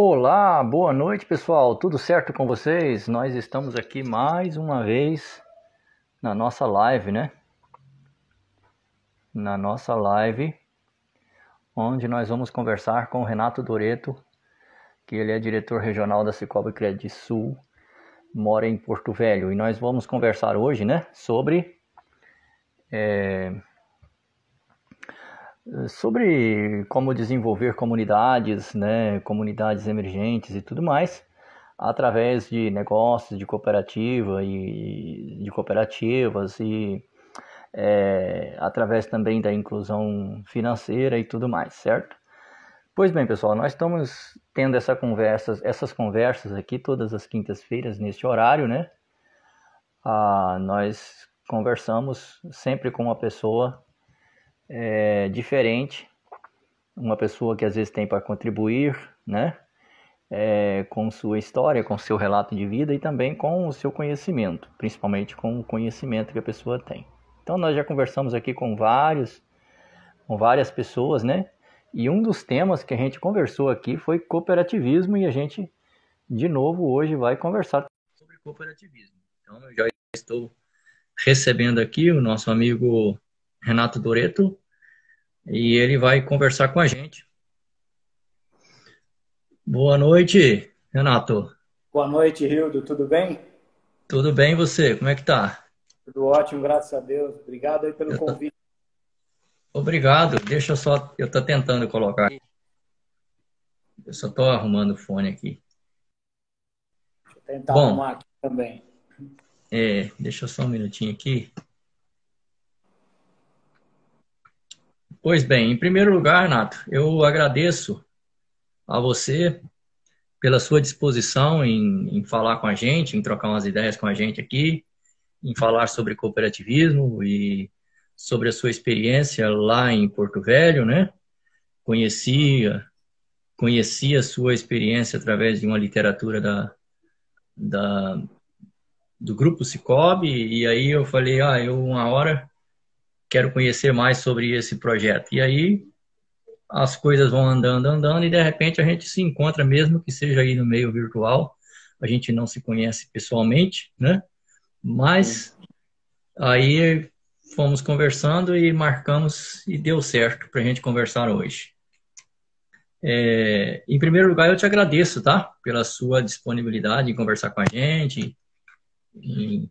Olá, boa noite pessoal, tudo certo com vocês? Nós estamos aqui mais uma vez na nossa live, né? Na nossa live, onde nós vamos conversar com o Renato Doreto, que ele é diretor regional da Cicobi Credisul, mora em Porto Velho. E nós vamos conversar hoje, né, sobre como desenvolver comunidades, né, comunidades emergentes e tudo mais, através de negócios, de cooperativa e de cooperativas e através também da inclusão financeira e tudo mais, certo? Pois bem, pessoal, nós estamos tendo essas conversas aqui todas as quintas-feiras neste horário, né? Nós conversamos sempre com uma pessoa diferente, uma pessoa que às vezes tem para contribuir, né? Com sua história, com seu relato de vida e também com o seu conhecimento, principalmente com o conhecimento que a pessoa tem. Então nós já conversamos aqui com várias pessoas, né? E um dos temas que a gente conversou aqui foi cooperativismo e a gente, de novo, hoje vai conversar sobre cooperativismo. Então eu já estou recebendo aqui o nosso amigo Renato Doreto e ele vai conversar com a gente. Boa noite, Renato. Boa noite, Hildo. Tudo bem? Tudo bem e você? Como é que tá? Tudo ótimo, graças a Deus. Obrigado aí pelo convite. Obrigado. Deixa eu só. Eu estou tentando colocar. Eu só estou arrumando o fone aqui. Deixa eu tentar Bom, arrumar aqui também. deixa eu só um minutinho aqui. Pois bem, em primeiro lugar, Renato, eu agradeço a você pela sua disposição em falar com a gente, em trocar umas ideias com a gente aqui, em falar sobre cooperativismo e sobre a sua experiência lá em Porto Velho, né? Conhecia, conheci a sua experiência através de uma literatura da, do Grupo Cicobi, e aí eu falei, eu uma hora quero conhecer mais sobre esse projeto. E aí as coisas vão andando, e de repente a gente se encontra, mesmo que seja aí no meio virtual, a gente não se conhece pessoalmente, né? Sim. Mas aí fomos conversando e marcamos e deu certo para a gente conversar hoje. Em primeiro lugar, eu te agradeço, tá? Pela sua disponibilidade em conversar com a gente, em,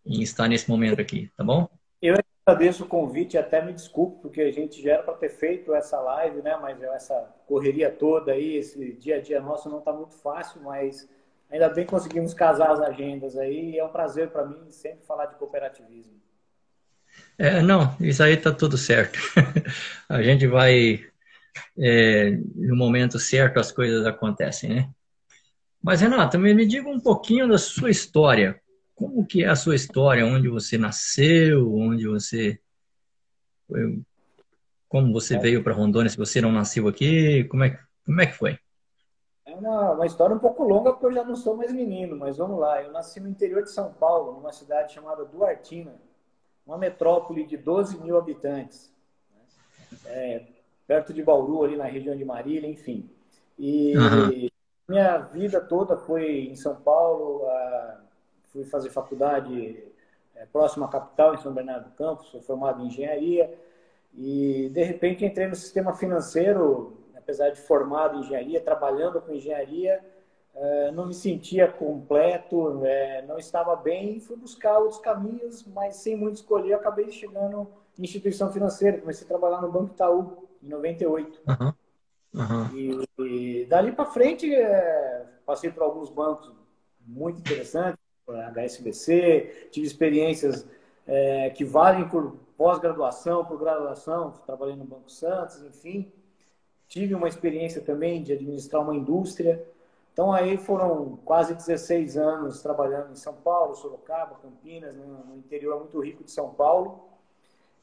em estar nesse momento aqui, tá bom? Eu agradeço o convite e até me desculpo, porque a gente já era para ter feito essa live, né? Mas essa correria toda aí, esse dia a dia nosso não está muito fácil, mas ainda bem que conseguimos casar as agendas aí. E é um prazer para mim sempre falar de cooperativismo. Não, isso aí tá tudo certo. A gente vai, no momento certo, as coisas acontecem, né? Mas, Renata, me diga um pouquinho da sua história. Como que é a sua história? Onde você nasceu? Como você É veio para Rondônia? Se você não nasceu aqui, como é que foi? é uma história um pouco longa, porque eu já não sou mais menino, mas vamos lá. Eu nasci no interior de São Paulo, numa cidade chamada Duartina, uma metrópole de 12 mil habitantes, perto de Bauru, ali na região de Marília, enfim. Aham, E minha vida toda foi em São Paulo, fui fazer faculdade próximo à capital, em São Bernardo do Campo, sou formado em engenharia, e de repente entrei no sistema financeiro, apesar de formado em engenharia, trabalhando com engenharia, não me sentia completo, não estava bem, fui buscar outros caminhos, mas sem muito escolher, acabei chegando em instituição financeira, comecei a trabalhar no Banco Itaú, em 98. aham, aham. E dali para frente, passei por alguns bancos muito interessantes, HSBC, tive experiências que valem por pós-graduação, por graduação, trabalhei no Banco Santos, enfim. Tive uma experiência também de administrar uma indústria. Então, aí foram quase 16 anos trabalhando em São Paulo, Sorocaba, Campinas, no interior muito rico de São Paulo.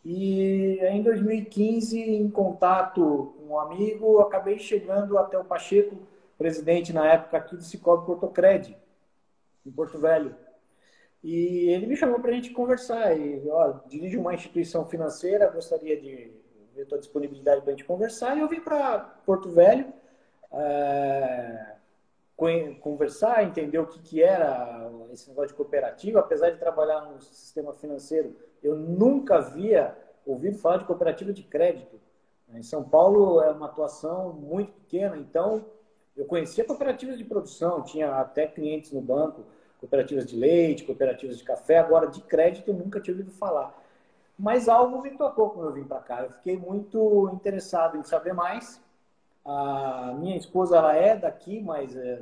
E em 2015, em contato com um amigo, acabei chegando até o Pacheco, presidente na época aqui do Cicobi Portocred, em Porto Velho. E ele me chamou para a gente conversar. E, dirige uma instituição financeira, gostaria de ver tua disponibilidade para a gente conversar. E eu vim para Porto Velho, conversar, entender o que era esse negócio de cooperativa. Apesar de trabalhar no sistema financeiro, eu nunca havia ouvido falar de cooperativa de crédito. Em São Paulo é uma atuação muito pequena, então eu conhecia cooperativas de produção, tinha até clientes no banco, cooperativas de leite, cooperativas de café, agora de crédito eu nunca tinha ouvido falar. Mas algo me tocou quando eu vim para cá. Eu fiquei muito interessado em saber mais. A minha esposa, ela é daqui, mas a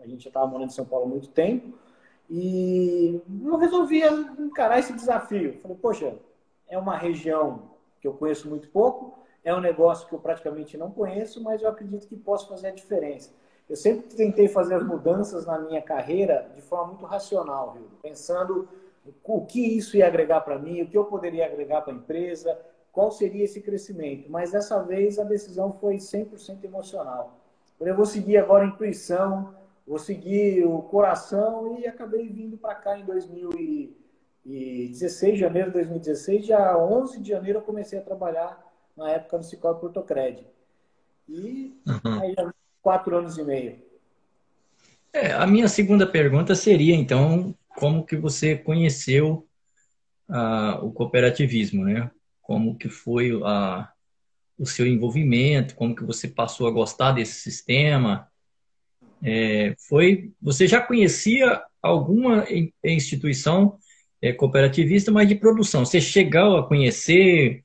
gente já estava morando em São Paulo há muito tempo. E eu resolvi encarar esse desafio. Falei, poxa, é uma região que eu conheço muito pouco, é um negócio que eu praticamente não conheço, mas eu acredito que posso fazer a diferença. Eu sempre tentei fazer as mudanças na minha carreira de forma muito racional, viu? Pensando o que isso ia agregar para mim, o que eu poderia agregar para a empresa, qual seria esse crescimento. Mas dessa vez a decisão foi 100% emocional. Eu vou seguir agora a intuição, vou seguir o coração e acabei vindo para cá em 2016, janeiro de 2016. Dia 11 de janeiro eu comecei a trabalhar na época no Sicoob Portocred. E Uhum. aí há 4 anos e meio. A minha segunda pergunta seria, então, como que você conheceu o cooperativismo, né? Como que foi o seu envolvimento, como que você passou a gostar desse sistema? Você já conhecia alguma instituição cooperativista, mas de produção? Você chegou a conhecer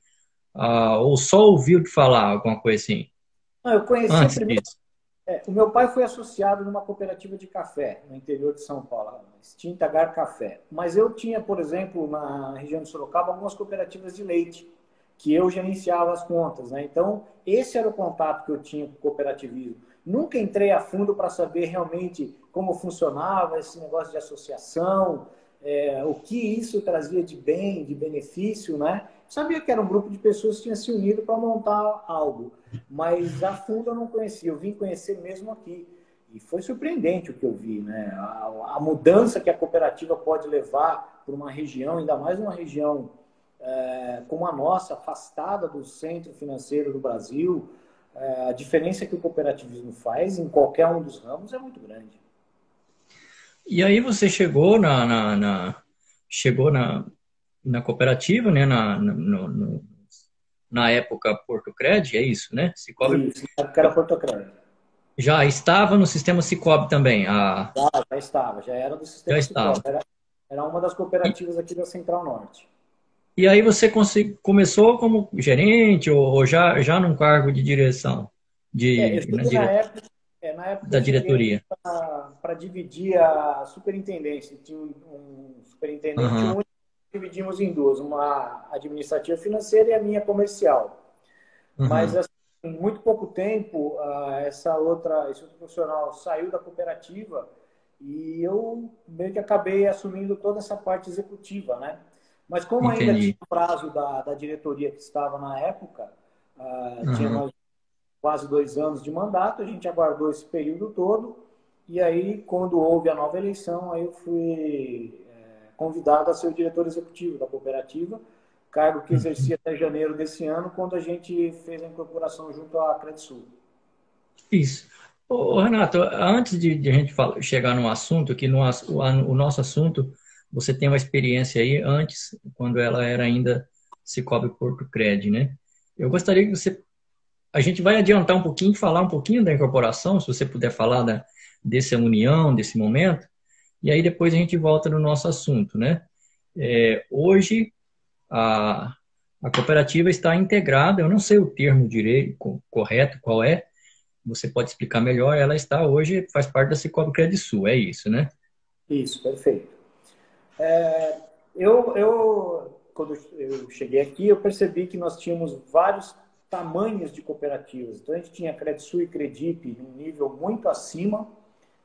ou só ouviu de falar alguma coisa assim Não, eu conheci a antes primeira. disso? O meu pai foi associado numa cooperativa de café no interior de São Paulo, a Extinta Gar Café. Mas eu tinha, por exemplo, na região de Sorocaba, algumas cooperativas de leite, que eu gerenciava as contas, né? Então, esse era o contato que eu tinha com o cooperativismo. Nunca entrei a fundo para saber realmente como funcionava esse negócio de associação, o que isso trazia de bem, de benefício, né? Sabia que era um grupo de pessoas que tinham se unido para montar algo, mas a fundo eu não conhecia, eu vim conhecer mesmo aqui. E foi surpreendente o que eu vi, né? A mudança que a cooperativa pode levar para uma região, ainda mais uma região como a nossa, afastada do centro financeiro do Brasil, a diferença que o cooperativismo faz em qualquer um dos ramos é muito grande. E aí você chegou na cooperativa, né? Na época Portocred, é isso, né? Cicobi Isso, na época era Portocred. já estava no sistema Cicobi também. Já estava, já era do Já sistema Sicoob. estava. Era uma das E, cooperativas aqui da Central Norte. e aí você começou como gerente ou já num cargo de direção Eu de, na cheguei dire, na época da eu cheguei diretoria? para dividir a superintendência. Tinha um superintendente Aham, único, dividimos em duas, uma administrativa financeira e a minha comercial. Mas, aham, assim, em muito pouco tempo, esse outro profissional saiu da cooperativa e eu meio que acabei assumindo toda essa parte executiva, né? Mas como ainda tinha entendi. o prazo da diretoria que estava na época, tinha Aham. mais quase 2 anos de mandato, a gente aguardou esse período todo e aí, quando houve a nova eleição, aí eu fui convidado a ser o diretor executivo da cooperativa, cargo que exerci até janeiro desse ano, quando a gente fez a incorporação junto à Credisul. Isso. Renato, antes de a gente chegar no assunto, que o nosso assunto, você tem uma experiência aí antes, quando ela era ainda Cicobi Portocred, né? Eu gostaria que a gente vai adiantar um pouquinho, falar um pouquinho da incorporação, se você puder falar dessa união, desse momento, e aí depois a gente volta no nosso assunto, né? Hoje, a, a cooperativa está integrada, eu não sei o termo direito, correto, qual é, você pode explicar melhor, ela está hoje, faz parte da Cicobi Credisul, é isso, né? Isso, perfeito. Quando eu cheguei aqui, eu percebi que nós tínhamos vários tamanhos de cooperativas. Então, a gente tinha Credisul e Credip num nível muito acima.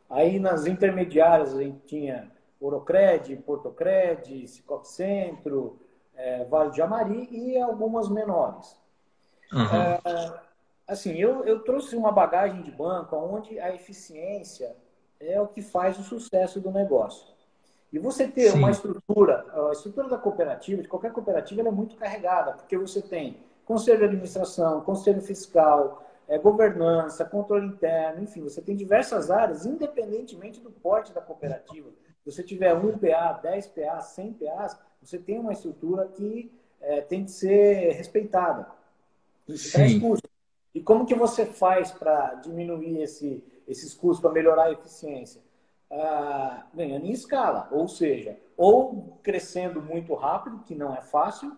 Aí, nas intermediárias, a gente tinha Orocred, Portocred, Cicobi Centro, Vale de Amari e algumas menores. Aham. Assim, eu trouxe uma bagagem de banco onde a eficiência é o que faz o sucesso do negócio. E você ter uma Sim, estrutura, a estrutura da cooperativa, de qualquer cooperativa, ela é muito carregada, porque você tem conselho de administração, conselho fiscal, governança, controle interno, enfim, você tem diversas áreas, independentemente do porte da cooperativa. Se você tiver 1 PA, 10 PA, 100 PAs, você tem uma estrutura que tem que ser respeitada. Isso traz Sim, custo. E como que você faz para diminuir esses custos, para melhorar a eficiência? Ganhando em escala, ou seja, ou crescendo muito rápido, que não é fácil,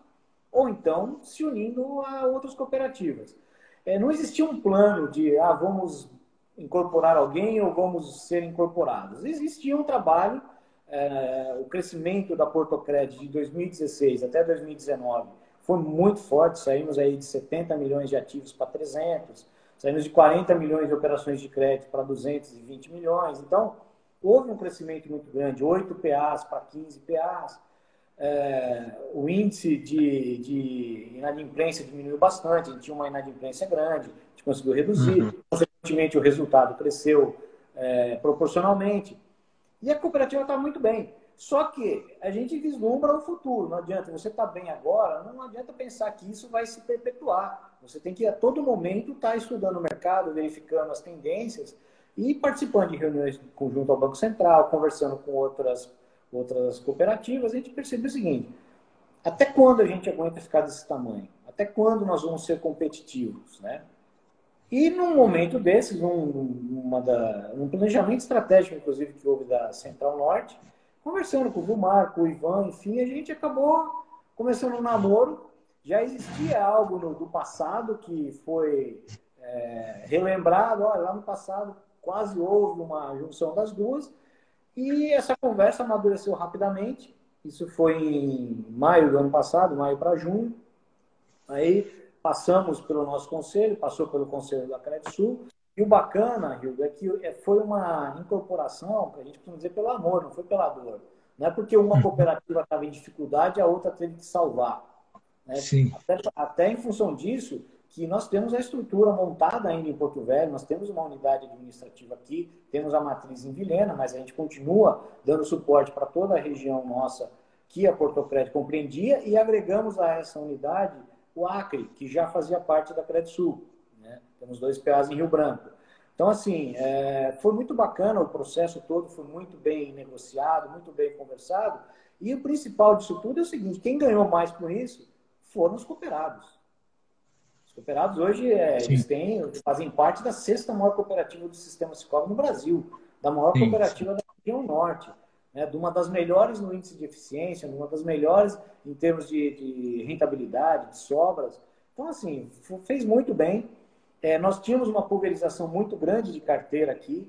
ou então se unindo a outras cooperativas. Não existia um plano de vamos incorporar alguém ou vamos ser incorporados. Existia um trabalho, o crescimento da Portocred de 2016 até 2019 foi muito forte, saímos aí de 70 milhões de ativos para 300, saímos de 40 milhões de operações de crédito para 220 milhões. Então, houve um crescimento muito grande, 8 PAs para 15 PAs. O índice de inadimplência diminuiu bastante, a gente tinha uma inadimplência grande, a gente conseguiu reduzir, consequentemente o resultado cresceu proporcionalmente. E a cooperativa está muito bem. Só que a gente vislumbra o futuro. Não adianta, você está bem agora, não adianta pensar que isso vai se perpetuar. Você tem que, a todo momento, estar estudando o mercado, verificando as tendências e participando de reuniões conjunto ao Banco Central, conversando com outras cooperativas. A gente percebeu o seguinte: até quando a gente aguenta ficar desse tamanho? Até quando nós vamos ser competitivos, né? E num momento desses, num planejamento estratégico, inclusive, que houve da Central Norte, conversando com o Vilmar, com o Ivan, enfim, a gente acabou começando um namoro. Já existia algo do passado que foi relembrado. Olha, lá no passado quase houve uma junção das duas, e essa conversa amadureceu rapidamente. Isso foi em maio do ano passado, maio para junho. Aí passamos pelo nosso conselho, passou pelo conselho da Credisul, e o bacana, Hildo, é que foi uma incorporação, que a gente precisa dizer, pelo amor, não foi pela dor. Não é porque uma cooperativa estava em dificuldade, a outra teve que salvar. Né? sim. Até em função disso, que nós temos a estrutura montada ainda em Porto Velho, nós temos uma unidade administrativa aqui, temos a matriz em Vilhena, mas a gente continua dando suporte para toda a região nossa que a Portocred compreendia, e agregamos a essa unidade o Acre, que já fazia parte da Credisul. Né? Temos 2 PAs em Rio Branco. Então, assim, foi muito bacana, o processo todo foi muito bem negociado, muito bem conversado, e o principal disso tudo é o seguinte: quem ganhou mais com isso foram os cooperados. Os cooperados hoje, eles fazem parte da 6ª maior cooperativa do sistema Sicoob no Brasil, da maior Sim, cooperativa da região norte, né, de uma das melhores no índice de eficiência, de uma das melhores em termos de rentabilidade, de sobras. Então, assim, fez muito bem. Nós tínhamos uma pulverização muito grande de carteira aqui,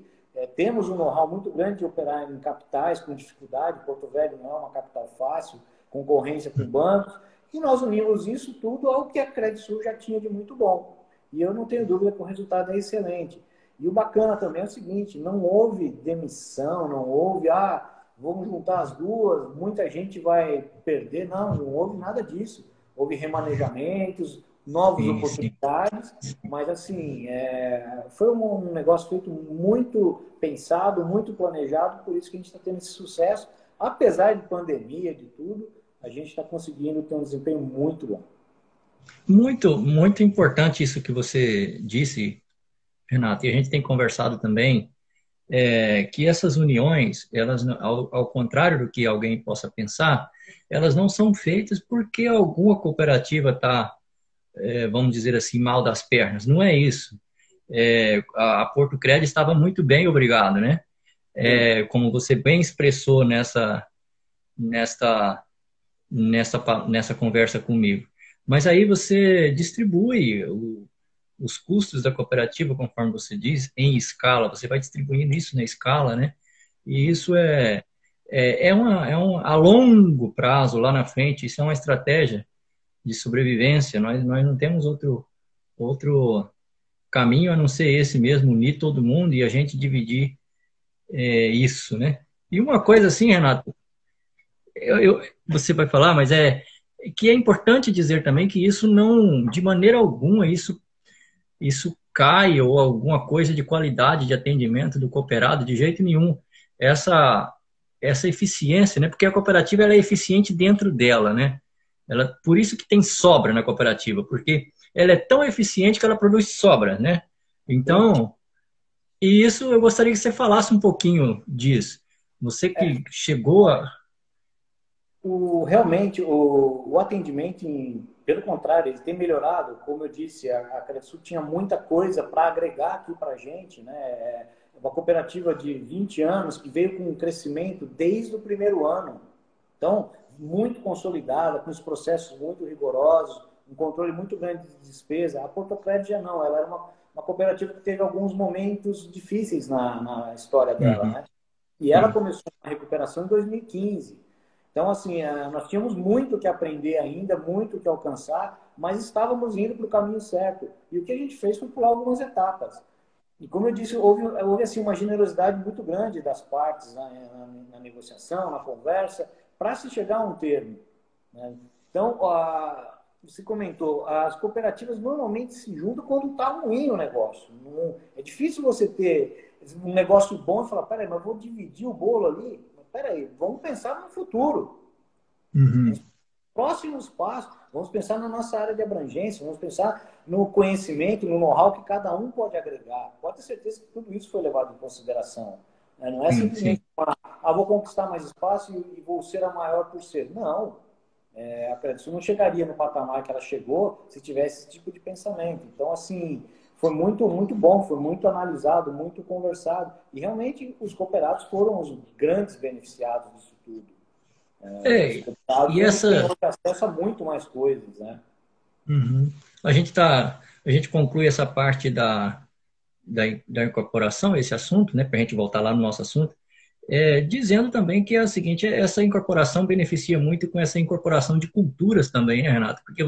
temos um know-how muito grande de operar em capitais com dificuldade. Porto Velho não é uma capital fácil, concorrência com bancos, e nós unimos isso tudo ao que a Credisul já tinha de muito bom. E eu não tenho dúvida que o resultado é excelente. E o bacana também é o seguinte: não houve demissão, não houve, vamos juntar as duas, muita gente vai perder. Não houve nada disso. Houve remanejamentos, novas oportunidades, mas assim, foi um negócio feito muito pensado, muito planejado, por isso que a gente está tendo esse sucesso. Apesar de pandemia, de tudo, a gente está conseguindo ter um desempenho muito bom. Muito, muito importante isso que você disse, Renato, e a gente tem conversado também, que essas uniões, elas, ao contrário do que alguém possa pensar, elas não são feitas porque alguma cooperativa está, vamos dizer assim, mal das pernas. Não é isso. A Portocred estava muito bem, obrigado, né? Como você bem expressou nessa conversa comigo. Mas aí você distribui os custos da cooperativa, conforme você diz, em escala. Você vai distribuindo isso na escala, né? E isso a longo prazo, lá na frente, isso é uma estratégia de sobrevivência. Nós não temos outro caminho a não ser esse mesmo, unir todo mundo e a gente dividir isso, né? E uma coisa assim, Renato, você vai falar, mas que é importante dizer também que isso não, de maneira alguma, isso cai ou alguma coisa de qualidade de atendimento do cooperado, de jeito nenhum. Essa eficiência, né? Porque a cooperativa ela é eficiente dentro dela, né? Por isso que tem sobra na cooperativa, porque ela é tão eficiente que ela produz sobra, né? Então, e isso eu gostaria que você falasse um pouquinho disso. Você É, que chegou a. realmente, o atendimento, pelo contrário, ele tem melhorado. Como eu disse, a Cresul tinha muita coisa para agregar aqui para a gente, né? É uma cooperativa de 20 anos que veio com um crescimento desde o primeiro ano. Então, muito consolidada, com os processos muito rigorosos, um controle muito grande de despesa. A Porto Crédito já não, ela era uma cooperativa que teve alguns momentos difíceis na história dela, Uhum, né? E ela sim, começou a recuperação em 2015. Então, assim, nós tínhamos muito que aprender ainda, muito que alcançar, mas estávamos indo para o caminho certo. E o que a gente fez foi pular algumas etapas. E como eu disse, houve assim, uma generosidade muito grande das partes na negociação, na conversa, para se chegar a um termo. Né? Então, você comentou, as cooperativas normalmente se juntam quando está ruim o negócio. Não, é difícil você ter um negócio bom e falar, peraí, mas eu vou dividir o bolo ali. Mas, peraí, vamos pensar no futuro. uhum, Próximos passos, vamos pensar na nossa área de abrangência, vamos pensar no conhecimento, no know-how que cada um pode agregar. Pode ter certeza que tudo isso foi levado em consideração. Né? Não é sim, sim. simplesmente falar, vou conquistar mais espaço e vou ser a maior por ser. Não. A Credit não chegaria no patamar que ela chegou se tivesse esse tipo de pensamento. Então, assim, foi muito, muito bom, foi muito analisado, muito conversado. E realmente os cooperados foram os grandes beneficiados disso tudo. Os É, cooperados, e eles têm essa. hoje acesso a muito mais coisas, né? Uhum. A gente conclui essa parte da incorporação, esse assunto, né, para a gente voltar lá no nosso assunto, dizendo também que é o seguinte, essa incorporação beneficia muito com essa incorporação de culturas também, né, Renato? Porque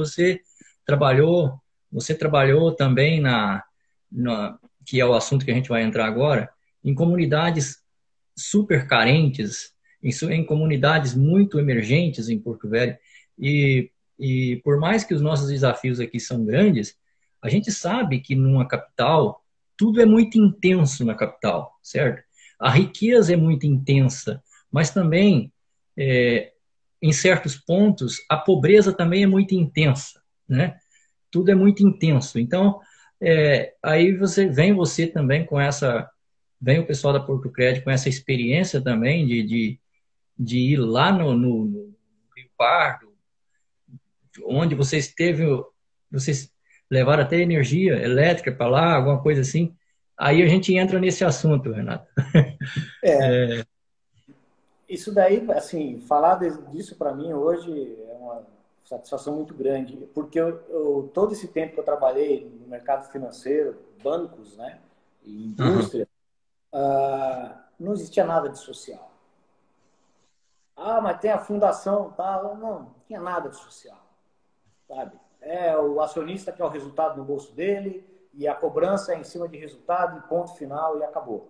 trabalhou, você trabalhou também que é o assunto que a gente vai entrar agora, em comunidades super carentes, em comunidades muito emergentes em Porto Velho. E, e por mais que os nossos desafios aqui são grandes, a gente sabe que numa capital, tudo é muito intenso na capital, certo? A riqueza é muito intensa, mas também, é, em certos pontos, a pobreza também é muito intensa, né? Tudo é muito intenso. Então, aí você também com essa vem o pessoal da Porto Crédito com essa experiência também de ir lá no Rio Pardo, onde vocês levaram até energia elétrica para lá, alguma coisa assim. Aí a gente entra nesse assunto, Renato. É, isso daí, assim, disso para mim hoje é uma satisfação muito grande, porque todo esse tempo que eu trabalhei no mercado financeiro, bancos, né, e Uhum. indústria, não existia nada de social. Mas tem a fundação, tal. Não tinha nada de social, sabe? É o acionista que é o resultado no bolso dele e a cobrança é em cima de resultado e ponto final e acabou.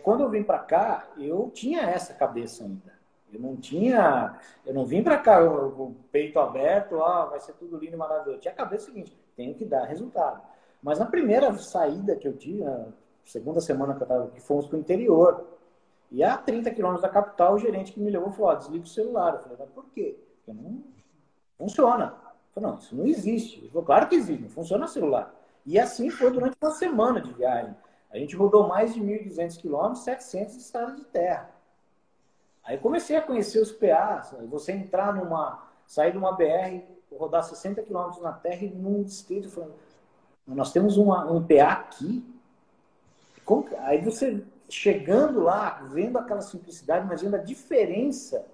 Quando eu vim para cá, eu tinha essa cabeça ainda. Eu não vim para cá com o peito aberto, vai ser tudo lindo e maravilhoso. Eu tinha a cabeça seguinte, tenho que dar resultado. Mas na primeira saída que eu tive, na segunda semana que eu estava aqui, fomos para o interior. E a 30 quilômetros da capital, o gerente que me levou falou, desliga o celular. Eu falei, mas por quê? Porque não funciona. Eu falei, não, isso não existe. Ele falou, claro que existe, não funciona celular. E assim foi durante uma semana de viagem. A gente rodou mais de 1.200 quilômetros, 700 estradas de terra. Aí comecei a conhecer os PAs, você sair de uma BR, rodar 60 quilômetros na terra e num distrito, falando, nós temos um PA aqui. Aí você chegando lá, vendo aquela simplicidade, mas vendo a diferença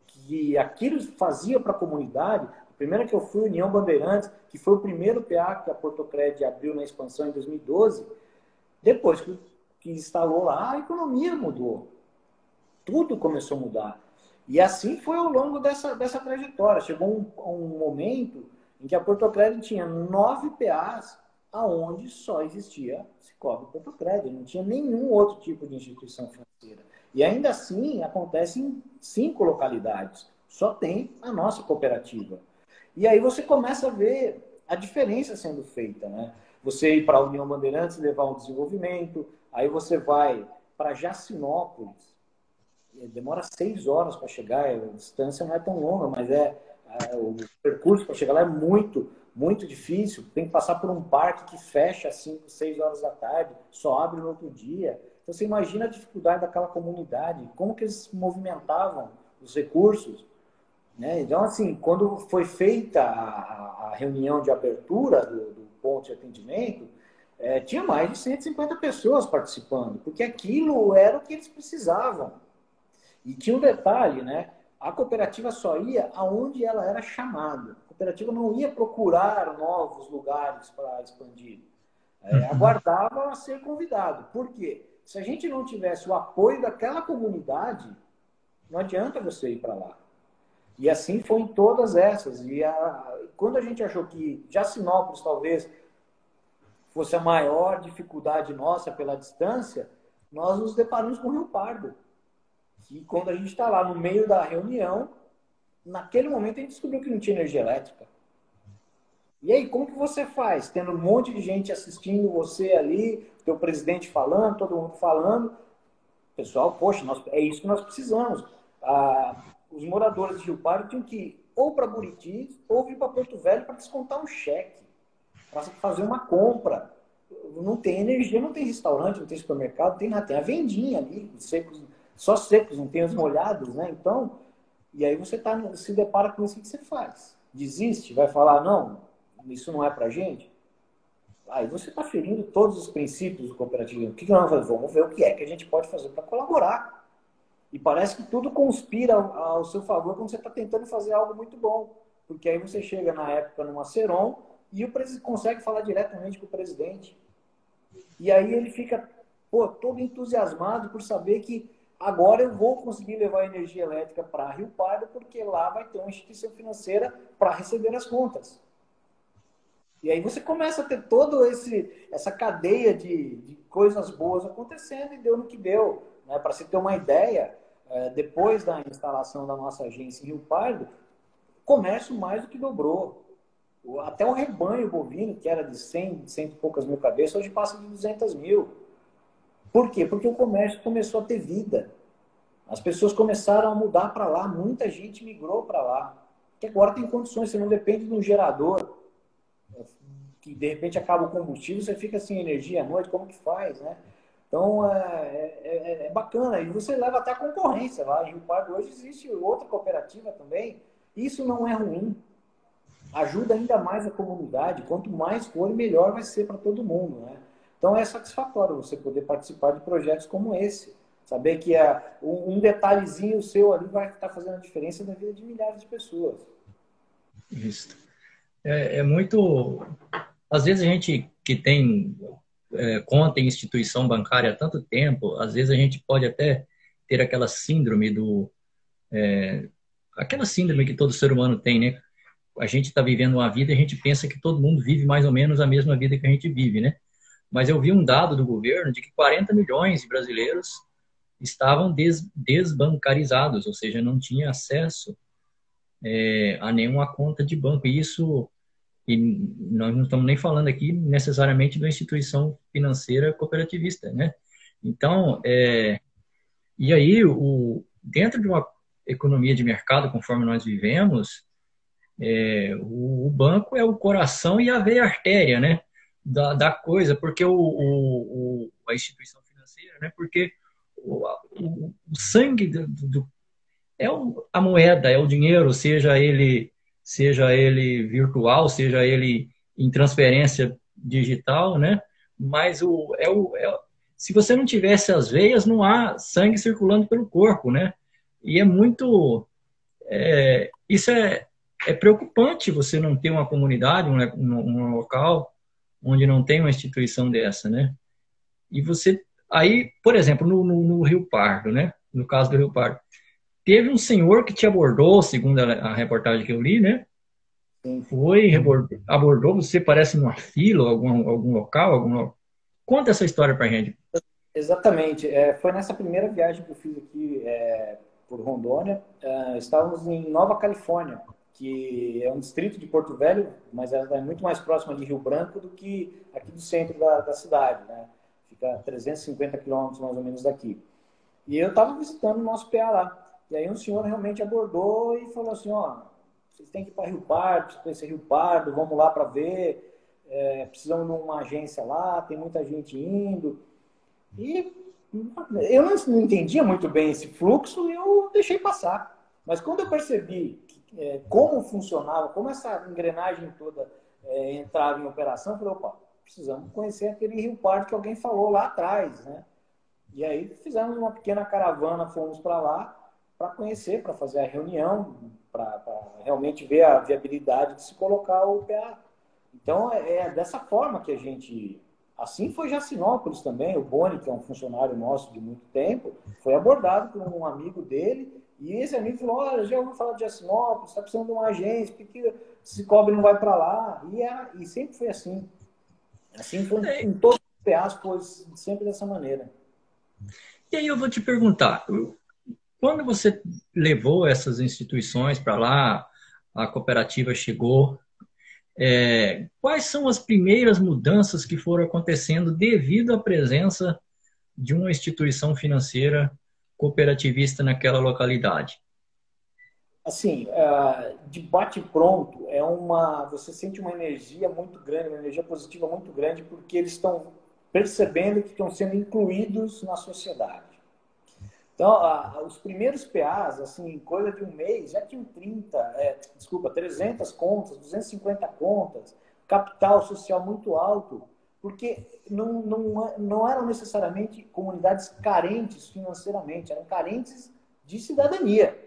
que aquilo fazia para a comunidade. A primeira que eu fui, União Bandeirantes, que foi o primeiro PA que a Portocred abriu na expansão em 2012. Depois que instalou lá, a economia mudou. Tudo começou a mudar. E assim foi ao longo dessa trajetória. Chegou um momento em que a Portocred tinha 9 PAs, aonde só existia Cicobi e Portocred. Não tinha nenhum outro tipo de instituição financeira. E ainda assim, acontece em 5 localidades. Só tem a nossa cooperativa. E aí você começa a ver a diferença sendo feita, né? Você ir para a União Bandeirantes levar um desenvolvimento, aí você vai para Jacinópolis, demora 6 horas para chegar, a distância não é tão longa, mas o percurso para chegar lá é muito, muito difícil, tem que passar por um parque que fecha às 5, 6 horas da tarde, só abre no outro dia. Então você imagina a dificuldade daquela comunidade, como que eles movimentavam os recursos, né? Então, assim, quando foi feita a reunião de abertura do ponto de atendimento, tinha mais de 150 pessoas participando, porque aquilo era o que eles precisavam. E tinha um detalhe, né? A cooperativa só ia aonde ela era chamada. A cooperativa não ia procurar novos lugares para expandir. Aguardava ser convidado. Por quê? Se a gente não tivesse o apoio daquela comunidade, não adianta você ir para lá. E assim foi em todas essas. Quando a gente achou que Jacinópolis talvez fosse a maior dificuldade nossa pela distância, nós nos deparamos com o Rio Pardo. E quando a gente está lá no meio da reunião, naquele momento a gente descobriu que não tinha energia elétrica. E aí, como que você faz? Tendo um monte de gente assistindo você ali, teu presidente falando, todo mundo falando. Pessoal, poxa, é isso que nós precisamos. Os moradores de Rio Pardo tinham que ir ou para Buriti ou vir para Porto Velho para descontar um cheque, para fazer uma compra. Não tem energia, não tem restaurante, não tem supermercado, não tem nada. Tem a vendinha ali, secos, só secos, não tem os molhados, né? Então, e aí você se depara com isso, o que você faz? Desiste? Vai falar, não, isso não é para gente? Aí você está ferindo todos os princípios do cooperativismo. O que nós vamos fazer? Vamos ver o que é que a gente pode fazer para colaborar. E parece que tudo conspira ao seu favor quando você está tentando fazer algo muito bom. Porque aí você chega na época numa Seron e o presidente consegue falar diretamente com o presidente. E aí ele fica todo entusiasmado por saber que agora eu vou conseguir levar energia elétrica para Rio Pardo porque lá vai ter uma instituição financeira para receber as contas. E aí você começa a ter toda essa cadeia de coisas boas acontecendo e deu no que deu. Né? Para você ter uma ideia, depois da instalação da nossa agência em Rio Pardo, o comércio mais do que dobrou. Até o rebanho bovino, que era de 100 e poucas mil cabeças, hoje passa de 200 mil. Por quê? Porque o comércio começou a ter vida. As pessoas começaram a mudar para lá, muita gente migrou para lá. Que agora tem condições, você não depende de um gerador, que de repente acaba o combustível, você fica sem energia à noite, como que faz, né? Então, é bacana. E você leva até a concorrência lá. Em Rio Pardo hoje existe outra cooperativa também. Isso não é ruim. Ajuda ainda mais a comunidade. Quanto mais for, melhor vai ser para todo mundo, né? Então, é satisfatório você poder participar de projetos como esse. Saber que um detalhezinho seu ali vai estar fazendo a diferença na vida de milhares de pessoas. Isso. É muito... Às vezes a gente que tem conta em instituição bancária há tanto tempo, às vezes a gente pode até ter aquela síndrome aquela síndrome que todo ser humano tem, né? A gente está vivendo uma vida e a gente pensa que todo mundo vive mais ou menos a mesma vida que a gente vive, né? Mas eu vi um dado do governo de que 40 milhões de brasileiros estavam desbancarizados, ou seja, não tinha acesso a nenhuma conta de banco. E nós não estamos nem falando aqui necessariamente de uma instituição financeira cooperativista, né? Então, e aí, dentro de uma economia de mercado, conforme nós vivemos, o banco é o coração e a veia artéria, né? Da coisa, porque a instituição financeira, né? Porque o sangue a moeda, é o dinheiro, seja ele virtual, seja ele em transferência digital, né? Mas se você não tivesse as veias, não há sangue circulando pelo corpo, né? E isso é preocupante você não ter uma comunidade, um local onde não tem uma instituição dessa, né? E aí, por exemplo, no Rio Pardo, né? No caso do Rio Pardo, teve um senhor que te abordou, segundo a reportagem que eu li, né? Sim. Abordou você, parece numa fila, algum local, Conta essa história pra gente. Exatamente. Foi nessa primeira viagem que eu fiz aqui por Rondônia. Estávamos em Nova Califórnia, que é um distrito de Porto Velho, mas ela é muito mais próxima de Rio Branco do que aqui do centro da cidade, né? Fica a 350 quilômetros mais ou menos daqui. E eu estava visitando o nosso PA lá. E aí um senhor realmente abordou e falou assim, ó, vocês têm que ir para Rio Pardo, precisa conhecer Rio Pardo, vamos lá para ver, precisamos de uma agência lá, tem muita gente indo. E eu não entendia muito bem esse fluxo e eu deixei passar. Mas quando eu percebi como funcionava, como essa engrenagem toda entrava em operação, eu falei, opa, precisamos conhecer aquele Rio Pardo que alguém falou lá atrás, né? E aí fizemos uma pequena caravana, fomos para lá para conhecer, para fazer a reunião, para realmente ver a viabilidade de se colocar o PA. Então, é dessa forma que a gente... Assim foi Jacinópolis também. O Boni, que é um funcionário nosso de muito tempo, foi abordado por um amigo dele, e esse amigo falou, olha, já ouviu falar de Jacinópolis, está precisando de uma agência, por que esse cobre não vai para lá? E sempre foi assim. Assim foi em todos os PAs, foi sempre dessa maneira. E aí eu vou te perguntar, quando você levou essas instituições para lá, a cooperativa chegou, quais são as primeiras mudanças que foram acontecendo devido à presença de uma instituição financeira cooperativista naquela localidade? Assim, de bate-pronto, você sente uma energia muito grande, uma energia positiva muito grande, porque eles estão percebendo que estão sendo incluídos na sociedade. Então, os primeiros PAs, assim, em coisa de um mês, já tinham 300 contas, 250 contas, capital social muito alto, porque não eram necessariamente comunidades carentes financeiramente, eram carentes de cidadania,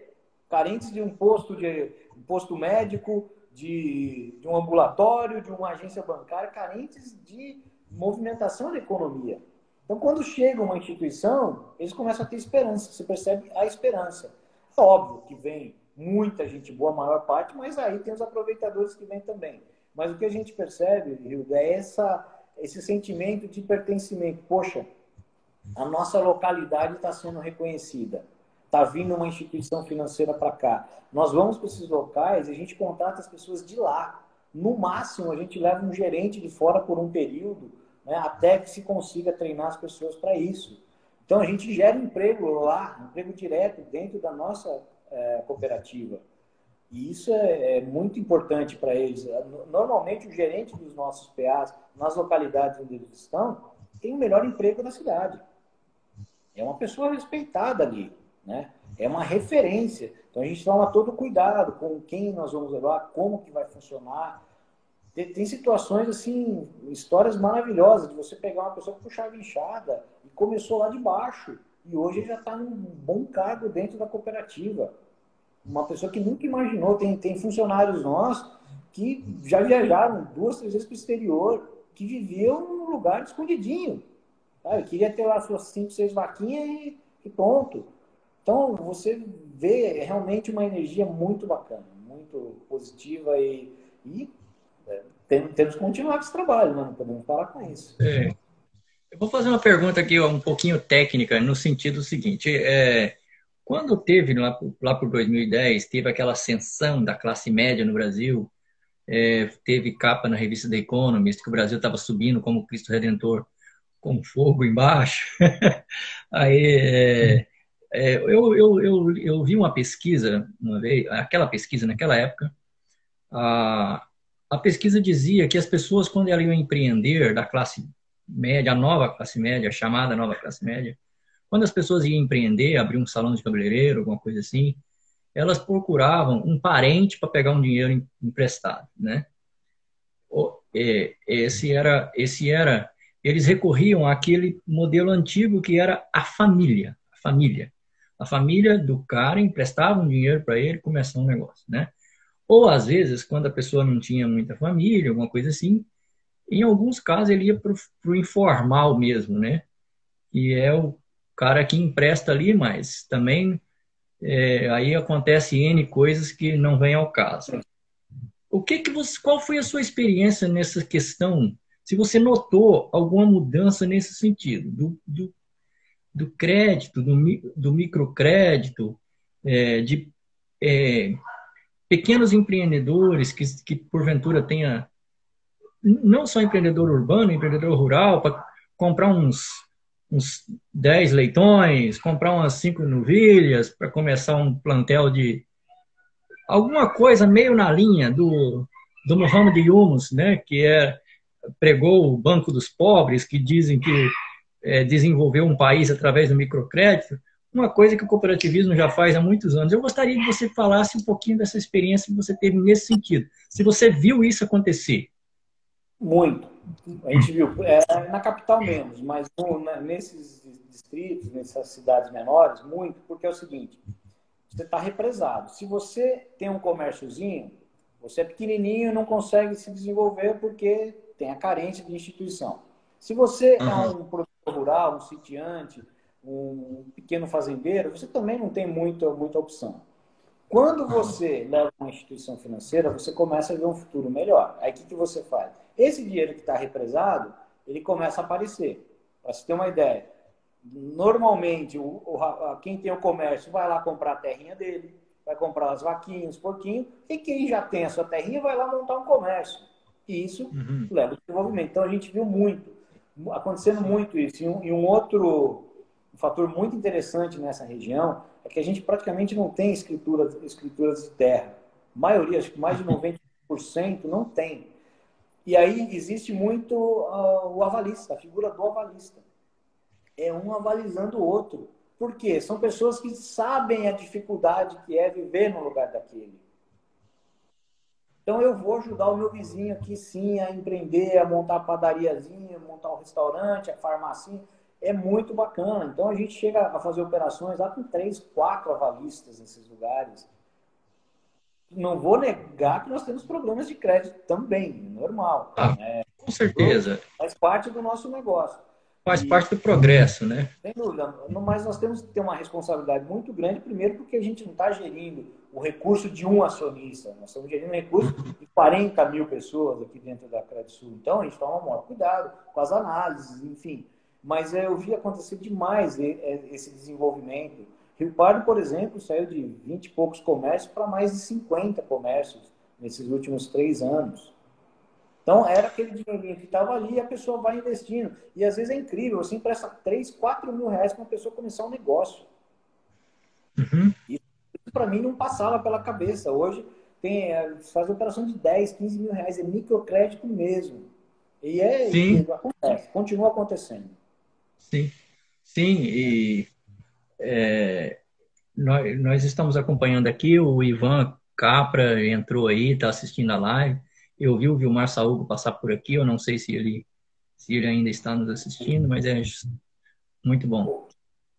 carentes de um posto médico, de um ambulatório, de uma agência bancária, carentes de movimentação da economia. Então, quando chega uma instituição, eles começam a ter esperança, você percebe a esperança. É óbvio que vem muita gente boa, a maior parte, mas aí tem os aproveitadores que vêm também. Mas o que a gente percebe, Hilda, é esse sentimento de pertencimento. Poxa, a nossa localidade está sendo reconhecida. Está vindo uma instituição financeira para cá. Nós vamos para esses locais e a gente contrata as pessoas de lá. No máximo, a gente leva um gerente de fora por um período, né, até que se consiga treinar as pessoas para isso. Então, a gente gera emprego lá, emprego direto dentro da nossa cooperativa. E isso é muito importante para eles. Normalmente, o gerente dos nossos PAs, nas localidades onde eles estão, tem o melhor emprego da cidade. É uma pessoa respeitada ali, né? É uma referência. Então, a gente toma todo cuidado com quem nós vamos levar, como que vai funcionar. Tem situações, assim, histórias maravilhosas, de você pegar uma pessoa que puxava inchada e começou lá de baixo, e hoje ele já está num bom cargo dentro da cooperativa. Uma pessoa que nunca imaginou. Tem funcionários nossos que já viajaram 2, 3 vezes para o exterior, que viviam num lugar escondidinho. Sabe? Queria ter lá suas 5, 6 vaquinhas e pronto. Então, você vê realmente uma energia muito bacana, muito positiva e temos que continuar com esse trabalho, né? Não podemos parar com isso. Eu vou fazer uma pergunta aqui um pouquinho técnica, no sentido seguinte. Quando teve, lá por 2010, teve aquela ascensão da classe média no Brasil, teve capa na revista The Economist, que o Brasil estava subindo como Cristo Redentor com fogo embaixo. Aí, eu vi uma pesquisa, uma vez, aquela pesquisa naquela época, a pesquisa dizia que as pessoas, quando elas iam empreender da classe média, a nova classe média, a chamada nova classe média, quando as pessoas iam empreender, abrir um salão de cabeleireiro, alguma coisa assim, elas procuravam um parente para pegar um dinheiro emprestado, né? Eles recorriam àquele modelo antigo que era a família. A família do cara emprestava um dinheiro para ele começar um negócio, né? Ou, às vezes, quando a pessoa não tinha muita família, alguma coisa assim, em alguns casos ele ia para o informal mesmo, né? E é o cara que empresta ali, mas também aí acontece N coisas que não vêm ao caso. Qual foi a sua experiência nessa questão? Se você notou alguma mudança nesse sentido, do crédito, do microcrédito, de pequenos empreendedores que porventura tenha, não só empreendedor urbano, empreendedor rural, para comprar uns 10 leitões, comprar umas 5 novilhas para começar um plantel de alguma coisa meio na linha do Muhammad Yunus, né, que pregou o Banco dos Pobres, que dizem que desenvolveu um país através do microcrédito, uma coisa que o cooperativismo já faz há muitos anos. Eu gostaria que você falasse um pouquinho dessa experiência que você teve nesse sentido. Se você viu isso acontecer. Muito. A gente viu, na capital menos, mas nesses distritos, nessas cidades menores, muito, porque é o seguinte, você está represado. Se você tem um comérciozinho, você é pequenininho e não consegue se desenvolver porque tem a carência de instituição. Se você é um produtor rural, um sitiante, um pequeno fazendeiro, você também não tem muita opção. Quando você leva uma instituição financeira, você começa a ver um futuro melhor. Aí o que você faz? Esse dinheiro que está represado, ele começa a aparecer. Para você ter uma ideia, normalmente quem tem o comércio vai lá comprar a terrinha dele, vai comprar as vaquinhas, os porquinhos, e quem já tem a sua terrinha vai lá montar um comércio. E isso leva ao desenvolvimento. Então a gente viu acontecendo muito isso. E um outro fator muito interessante nessa região é que a gente praticamente não tem escrituras de terra. A maioria, acho que mais de 90% não tem. E aí existe muito o avalista, a figura do avalista. É um avalizando o outro. Por quê? São pessoas que sabem a dificuldade que é viver no lugar daquele. Então eu vou ajudar o meu vizinho aqui sim a empreender, a montar a padariazinha, montar um restaurante, a farmácia. É muito bacana. Então a gente chega a fazer operações lá com 3, 4 avalistas nesses lugares. Não vou negar que nós temos problemas de crédito também, normal. Com certeza. Faz parte do nosso negócio. Faz parte do progresso, né? Sem dúvida. Mas nós temos que ter uma responsabilidade muito grande, primeiro porque a gente não está gerindo o recurso de um acionista. Nós estamos gerindo o recurso de 40 mil pessoas aqui dentro da Credisul. Então, a gente toma um maior cuidado com as análises, enfim. Mas eu vi acontecer demais esse desenvolvimento. Rio Pardo, por exemplo, saiu de 20 e poucos comércios para mais de 50 comércios nesses últimos 3 anos. Então, era aquele dinheirinho que estava ali e a pessoa vai investindo. E às vezes é incrível, você empresta 3, 4 mil reais para uma pessoa começar um negócio. Isso para mim não passava pela cabeça. Hoje faz operação de 10, 15 mil reais, é microcrédito mesmo. E acontece, continua acontecendo. Sim, sim. E nós estamos acompanhando aqui, o Ivan Capra entrou aí, está assistindo a live. Eu vi o Vilmar Saúco passar por aqui, eu não sei se ele ainda está nos assistindo, mas é muito bom.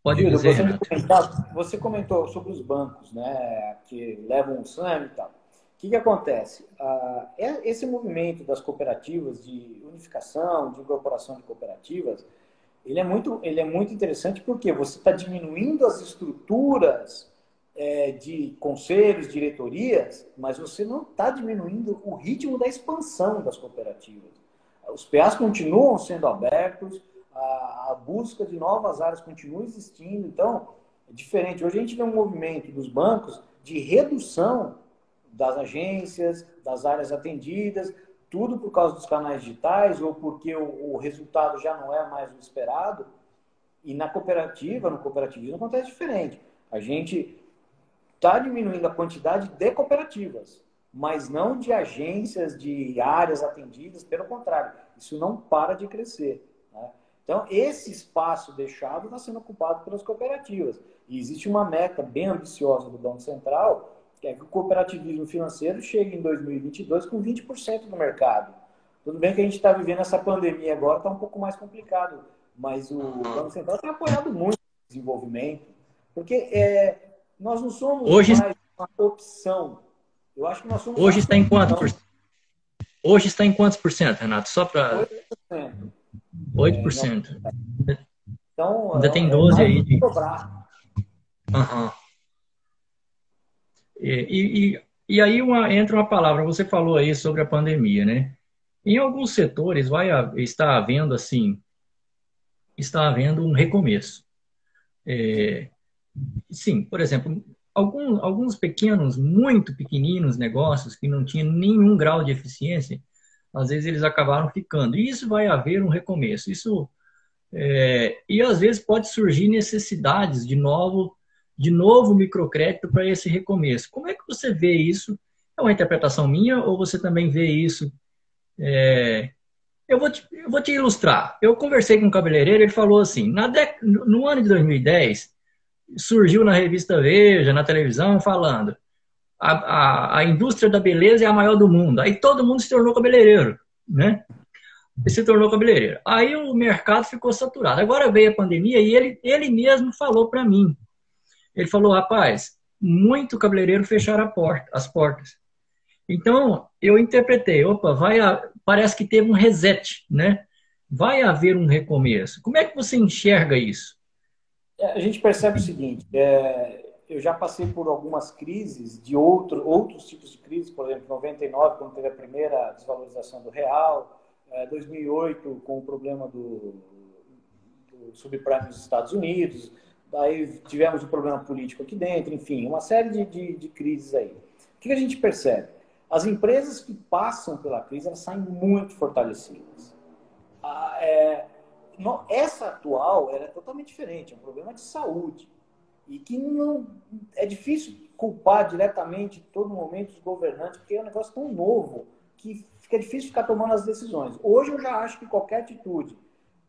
Pode Júlio, dizer, Renato. Você comentou sobre os bancos, né, que levam o SAM e tal. O que acontece? Esse movimento das cooperativas de unificação, de incorporação de cooperativas, ele é muito interessante porque você está diminuindo as estruturas de conselhos, diretorias, mas você não está diminuindo o ritmo da expansão das cooperativas. Os PAs continuam sendo abertos, a busca de novas áreas continua existindo, então é diferente. Hoje a gente vê um movimento dos bancos de redução das agências, das áreas atendidas, tudo por causa dos canais digitais ou porque o resultado já não é mais o esperado. E no cooperativismo acontece diferente. A gente está diminuindo a quantidade de cooperativas, mas não de agências, de áreas atendidas, pelo contrário, isso não para de crescer. Né? Então, esse espaço deixado está sendo ocupado pelas cooperativas. E existe uma meta bem ambiciosa do Banco Central, que é que o cooperativismo financeiro chegue em 2022 com 20% do mercado. Tudo bem que a gente está vivendo essa pandemia agora, está um pouco mais complicado, mas o Banco Central tem apoiado muito o desenvolvimento, porque nós não somos mais uma opção. Eu acho que nós somos Hoje está em quanto por cento? Hoje está em quantos por cento, Renato? Só para 8%. 8%. Então, ainda tem 12 aí de cobrar. E aí entra uma palavra, você falou aí sobre a pandemia, né? Em alguns setores está havendo um recomeço. Sim, por exemplo, alguns pequenos, muito pequeninos negócios que não tinham nenhum grau de eficiência, às vezes eles acabaram ficando. E isso vai haver um recomeço. E às vezes pode surgir necessidades de de novo microcrédito para esse recomeço. Como é que você vê isso? É uma interpretação minha ou você também vê isso? Eu vou te ilustrar. Eu conversei com um cabeleireiro, ele falou assim, no ano de 2010, surgiu na revista Veja, na televisão, falando a indústria da beleza é a maior do mundo. Aí todo mundo se tornou cabeleireiro, né? E se tornou cabeleireiro. Aí o mercado ficou saturado. Agora veio a pandemia e ele mesmo falou para mim. Ele falou, rapaz, muito cabeleireiro fecharam as portas. Então, eu interpretei, opa, parece que teve um reset, né? Vai haver um recomeço. Como é que você enxerga isso? A gente percebe o seguinte, eu já passei por algumas crises de outros tipos de crises, por exemplo, em 99, quando teve a primeira desvalorização do real, 2008, com o problema do subprime nos Estados Unidos, daí tivemos um problema político aqui dentro, enfim, uma série de crises aí. O que a gente percebe? As empresas que passam pela crise, elas saem muito fortalecidas. Essa atual era totalmente diferente, é um problema de saúde. E que não é difícil culpar diretamente, em todo momento, os governantes, porque é um negócio tão novo que fica difícil ficar tomando as decisões. Hoje eu já acho que qualquer atitude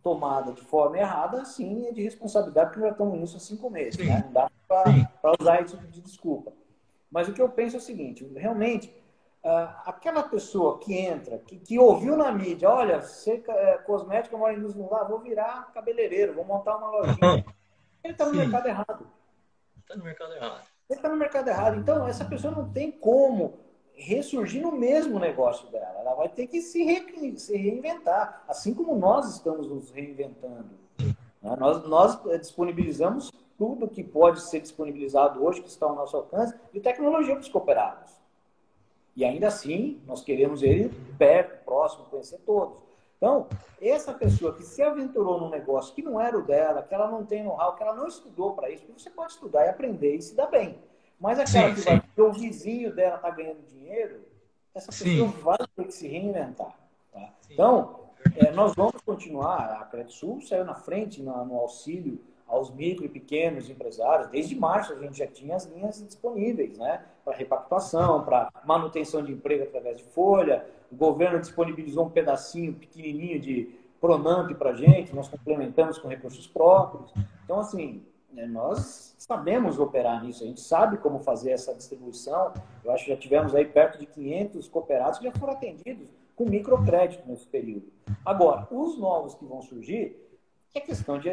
tomada de forma errada, sim, é de responsabilidade, porque já estamos nisso há 5 meses. Né? Não dá para usar isso de desculpa. Mas o que eu penso é o seguinte, realmente, aquela pessoa que entra, que ouviu na mídia, olha, ser cosmética, mora em Lugar, vou virar cabeleireiro, vou montar uma lojinha. Ele está no mercado errado. Está no mercado errado. Ele está no mercado errado. Então, essa pessoa não tem como ressurgir no mesmo negócio dela. Ela vai ter que se reinventar, assim como nós estamos nos reinventando. Nós disponibilizamos tudo que pode ser disponibilizado hoje, que está ao nosso alcance, de tecnologia para os cooperados. E ainda assim, nós queremos ele perto, próximo, conhecer todos. Então, essa pessoa que se aventurou num negócio que não era o dela, que ela não tem know-how, que ela não estudou para isso, porque você pode estudar e aprender e se dar bem. Mas aquela que vai ter o vizinho dela está ganhando dinheiro, essa pessoa vai ter que se reinventar. Tá? Então, nós vamos continuar. A Credisul saiu na frente no auxílio aos micro e pequenos empresários. Desde março a gente já tinha as linhas disponíveis, né? Para repactuação, para manutenção de emprego através de folha. O governo disponibilizou um pedacinho pequenininho de Pronamp para a gente, nós complementamos com recursos próprios. Então, assim, nós sabemos operar nisso, a gente sabe como fazer essa distribuição. Eu acho que já tivemos aí perto de 500 cooperados que já foram atendidos com microcrédito nesse período. Agora, os novos que vão surgir, é questão de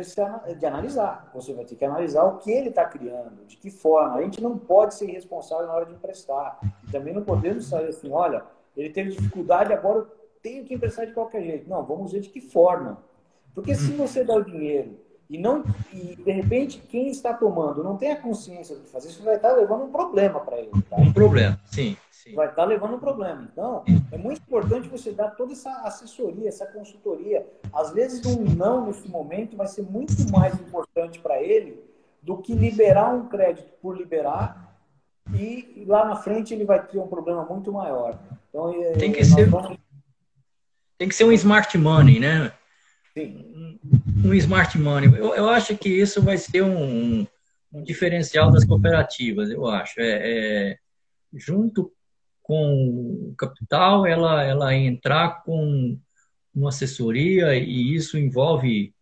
analisar. Você vai ter que analisar o que ele está criando, de que forma. A gente não pode ser irresponsável na hora de emprestar. E também não podemos sair assim, olha, ele teve dificuldade, agora eu tenho que emprestar de qualquer jeito. Não, vamos ver de que forma. Porque se você dá o dinheiro e de repente, quem está tomando não tem a consciência do que fazer, isso vai estar levando um problema para ele. Tá? Um problema, sim. Vai estar levando um problema. Então, é muito importante você dar toda essa assessoria, essa consultoria. Às vezes, um não nesse momento vai ser muito mais importante para ele do que liberar um crédito por liberar e lá na frente ele vai ter um problema muito maior. Então, tem que ser um smart money, né? Sim. Um smart money. Eu acho que isso vai ser um diferencial das cooperativas, eu acho. Junto com o capital, ela entrar com uma assessoria e isso envolve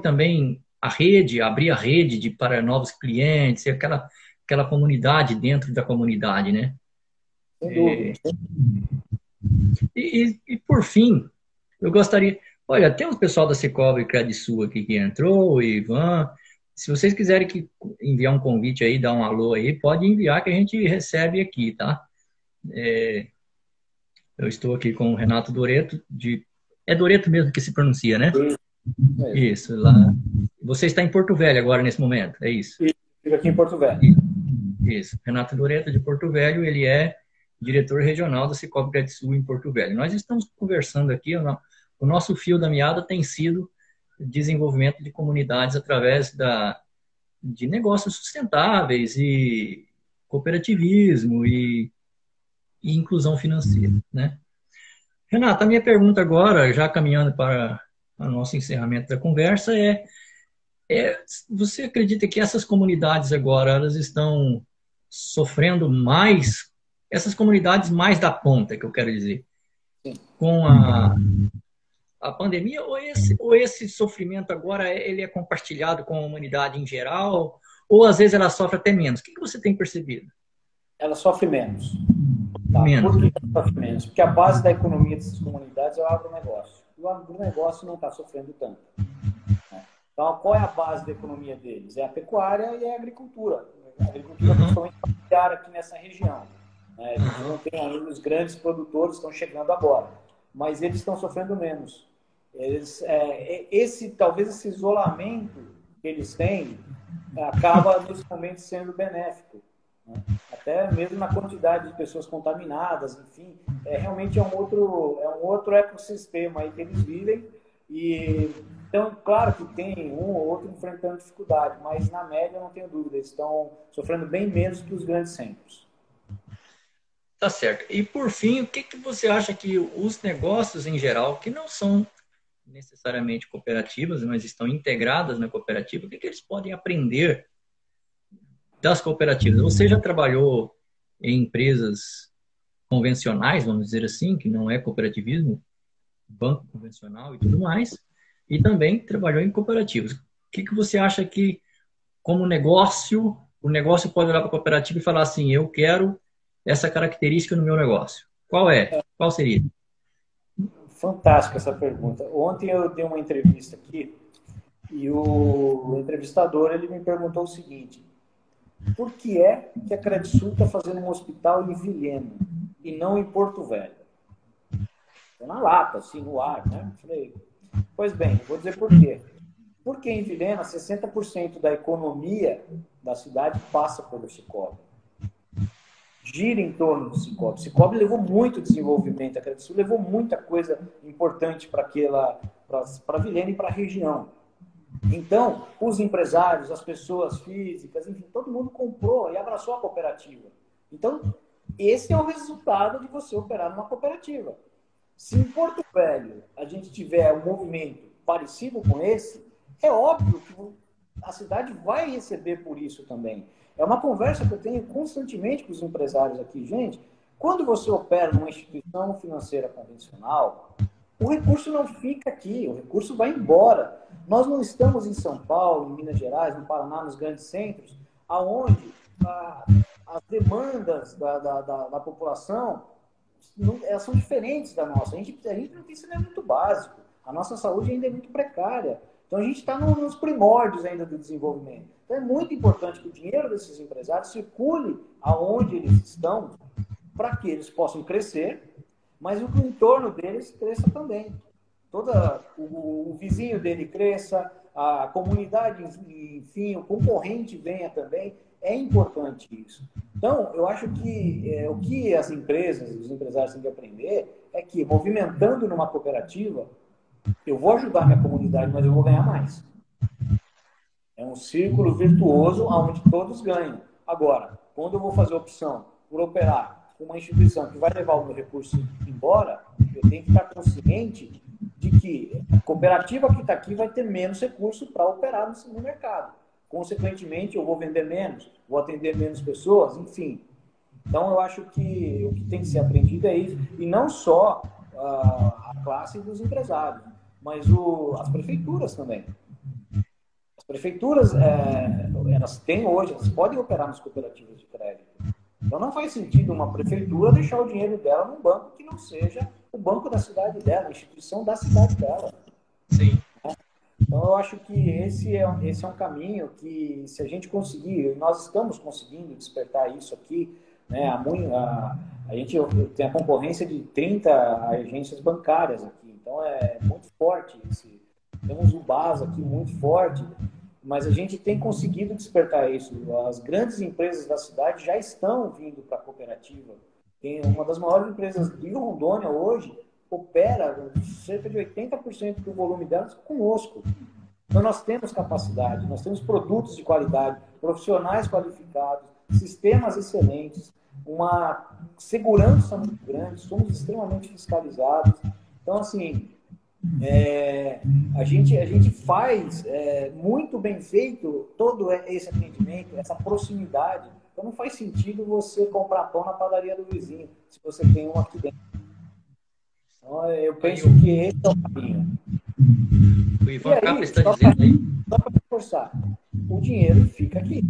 também a rede, abrir a rede para novos clientes, aquela comunidade dentro da comunidade, né? Sem dúvida. E por fim, eu gostaria... Olha, tem um pessoal da Cicobi Credisul aqui que entrou, o Ivan. Se vocês quiserem enviar um convite aí, dar um alô aí, pode enviar que a gente recebe aqui, tá? Eu estou aqui com o Renato Doreto, é Doreto mesmo que se pronuncia, né? Isso, lá. Você está em Porto Velho agora, nesse momento, é isso? Fica aqui em Porto Velho. Isso. Renato Doreto, de Porto Velho, ele é diretor regional da Cicobi Credisul em Porto Velho. Nós estamos conversando aqui, o nosso fio da meada tem sido desenvolvimento de comunidades através de negócios sustentáveis e cooperativismo e inclusão financeira, né? Renata, a minha pergunta agora, já caminhando para o nosso encerramento da conversa, Você acredita que essas comunidades agora elas estão sofrendo mais, essas comunidades mais da ponta, que eu quero dizer, Sim. com a pandemia, ou esse sofrimento agora ele é compartilhado com a humanidade em geral, ou às vezes ela sofre até menos? O que você tem percebido? Ela sofre menos. Tá? Menos, Por né? que ela sofre menos? Porque a base da economia dessas comunidades é o agronegócio. E o agronegócio não está sofrendo tanto. Então, qual é a base da economia deles? É a pecuária e a agricultura. A agricultura, Uhum, principalmente familiar aqui nessa região. A gente uhum. não tem ainda os grandes produtores, estão chegando agora. Mas eles estão sofrendo menos. Talvez esse isolamento que eles têm acaba, nesse momento, sendo benéfico. Né? Até mesmo na quantidade de pessoas contaminadas, enfim, realmente é um outro ecossistema aí que eles vivem. E então, claro que tem um ou outro enfrentando dificuldade, mas na média, não tenho dúvida, eles estão sofrendo bem menos que os grandes centros. Tá certo. E por fim, o que que você acha que os negócios em geral, que não são necessariamente cooperativas, mas estão integradas na cooperativa, o que que eles podem aprender das cooperativas? Você já trabalhou em empresas convencionais, vamos dizer assim, que não é cooperativismo, banco convencional e tudo mais, e também trabalhou em cooperativas. O que que você acha que, como negócio, o negócio pode olhar para a cooperativa e falar assim, eu quero essa característica no meu negócio? Qual é? Qual seria? Fantástica essa pergunta. Ontem eu dei uma entrevista aqui e o entrevistador ele me perguntou o seguinte: por que é que a Credisul está fazendo um hospital em Vilhena e não em Porto Velho? Na lata, assim, no ar, né? Falei, pois bem, vou dizer por quê. Porque em Vilhena, 60% da economia da cidade passa pelo Cicobi. Gira em torno do Cicobi. O Cicobi levou muito desenvolvimento, a Credisul levou muita coisa importante para Vilhena e para a região. Então, os empresários, as pessoas físicas, enfim, todo mundo comprou e abraçou a cooperativa. Então, esse é o resultado de você operar numa cooperativa. Se em Porto Velho a gente tiver um movimento parecido com esse, é óbvio que a cidade vai receber por isso também. É uma conversa que eu tenho constantemente com os empresários aqui. Gente, quando você opera numa instituição financeira convencional, o recurso não fica aqui, o recurso vai embora. Nós não estamos em São Paulo, em Minas Gerais, no Paraná, nos grandes centros, aonde as demandas da população elas são diferentes da nossa. A gente não tem saneamento básico. A nossa saúde ainda é muito precária. Então, a gente está nos primórdios ainda do desenvolvimento. Então, é muito importante que o dinheiro desses empresários circule aonde eles estão para que eles possam crescer, mas o entorno deles cresça também. O vizinho dele cresça, a comunidade, enfim, o concorrente venha também. É importante isso. Então, eu acho que o que as empresas, os empresários têm que aprender é que, movimentando numa cooperativa, eu vou ajudar minha comunidade, mas eu vou ganhar mais. É um círculo virtuoso onde todos ganham. Agora, quando eu vou fazer opção por operar com uma instituição que vai levar o meu recurso embora, eu tenho que estar consciente de que a cooperativa que está aqui vai ter menos recurso para operar no mercado. Consequentemente, eu vou vender menos, vou atender menos pessoas, enfim. Então, eu acho que o que tem que ser aprendido é isso. E não só a classe dos empresários, mas as prefeituras também. As prefeituras, elas têm hoje, elas podem operar nas cooperativas de crédito. Então, não faz sentido uma prefeitura deixar o dinheiro dela num banco que não seja o banco da cidade dela, a instituição da cidade dela. Sim. Então, eu acho que esse é um caminho que, se a gente conseguir, e nós estamos conseguindo despertar isso aqui, né? A gente tem a concorrência de 30 agências bancárias aqui, então é muito forte temos o BAS aqui muito forte, mas a gente tem conseguido despertar isso. As grandes empresas da cidade já estão vindo para a cooperativa. Tem uma das maiores empresas de Rondônia hoje, opera cerca de 80% do volume delas conosco. Então, nós temos capacidade, nós temos produtos de qualidade, profissionais qualificados, sistemas excelentes, uma segurança muito grande, somos extremamente fiscalizados. Então, assim, A gente faz muito bem feito todo esse atendimento, essa proximidade. Então não faz sentido você comprar pão na padaria do vizinho, se você tem um aqui dentro. Então, eu penso que esse é o caminho. O E Ivan Capa aí, está dizendo aí. só para reforçar, o dinheiro fica aqui.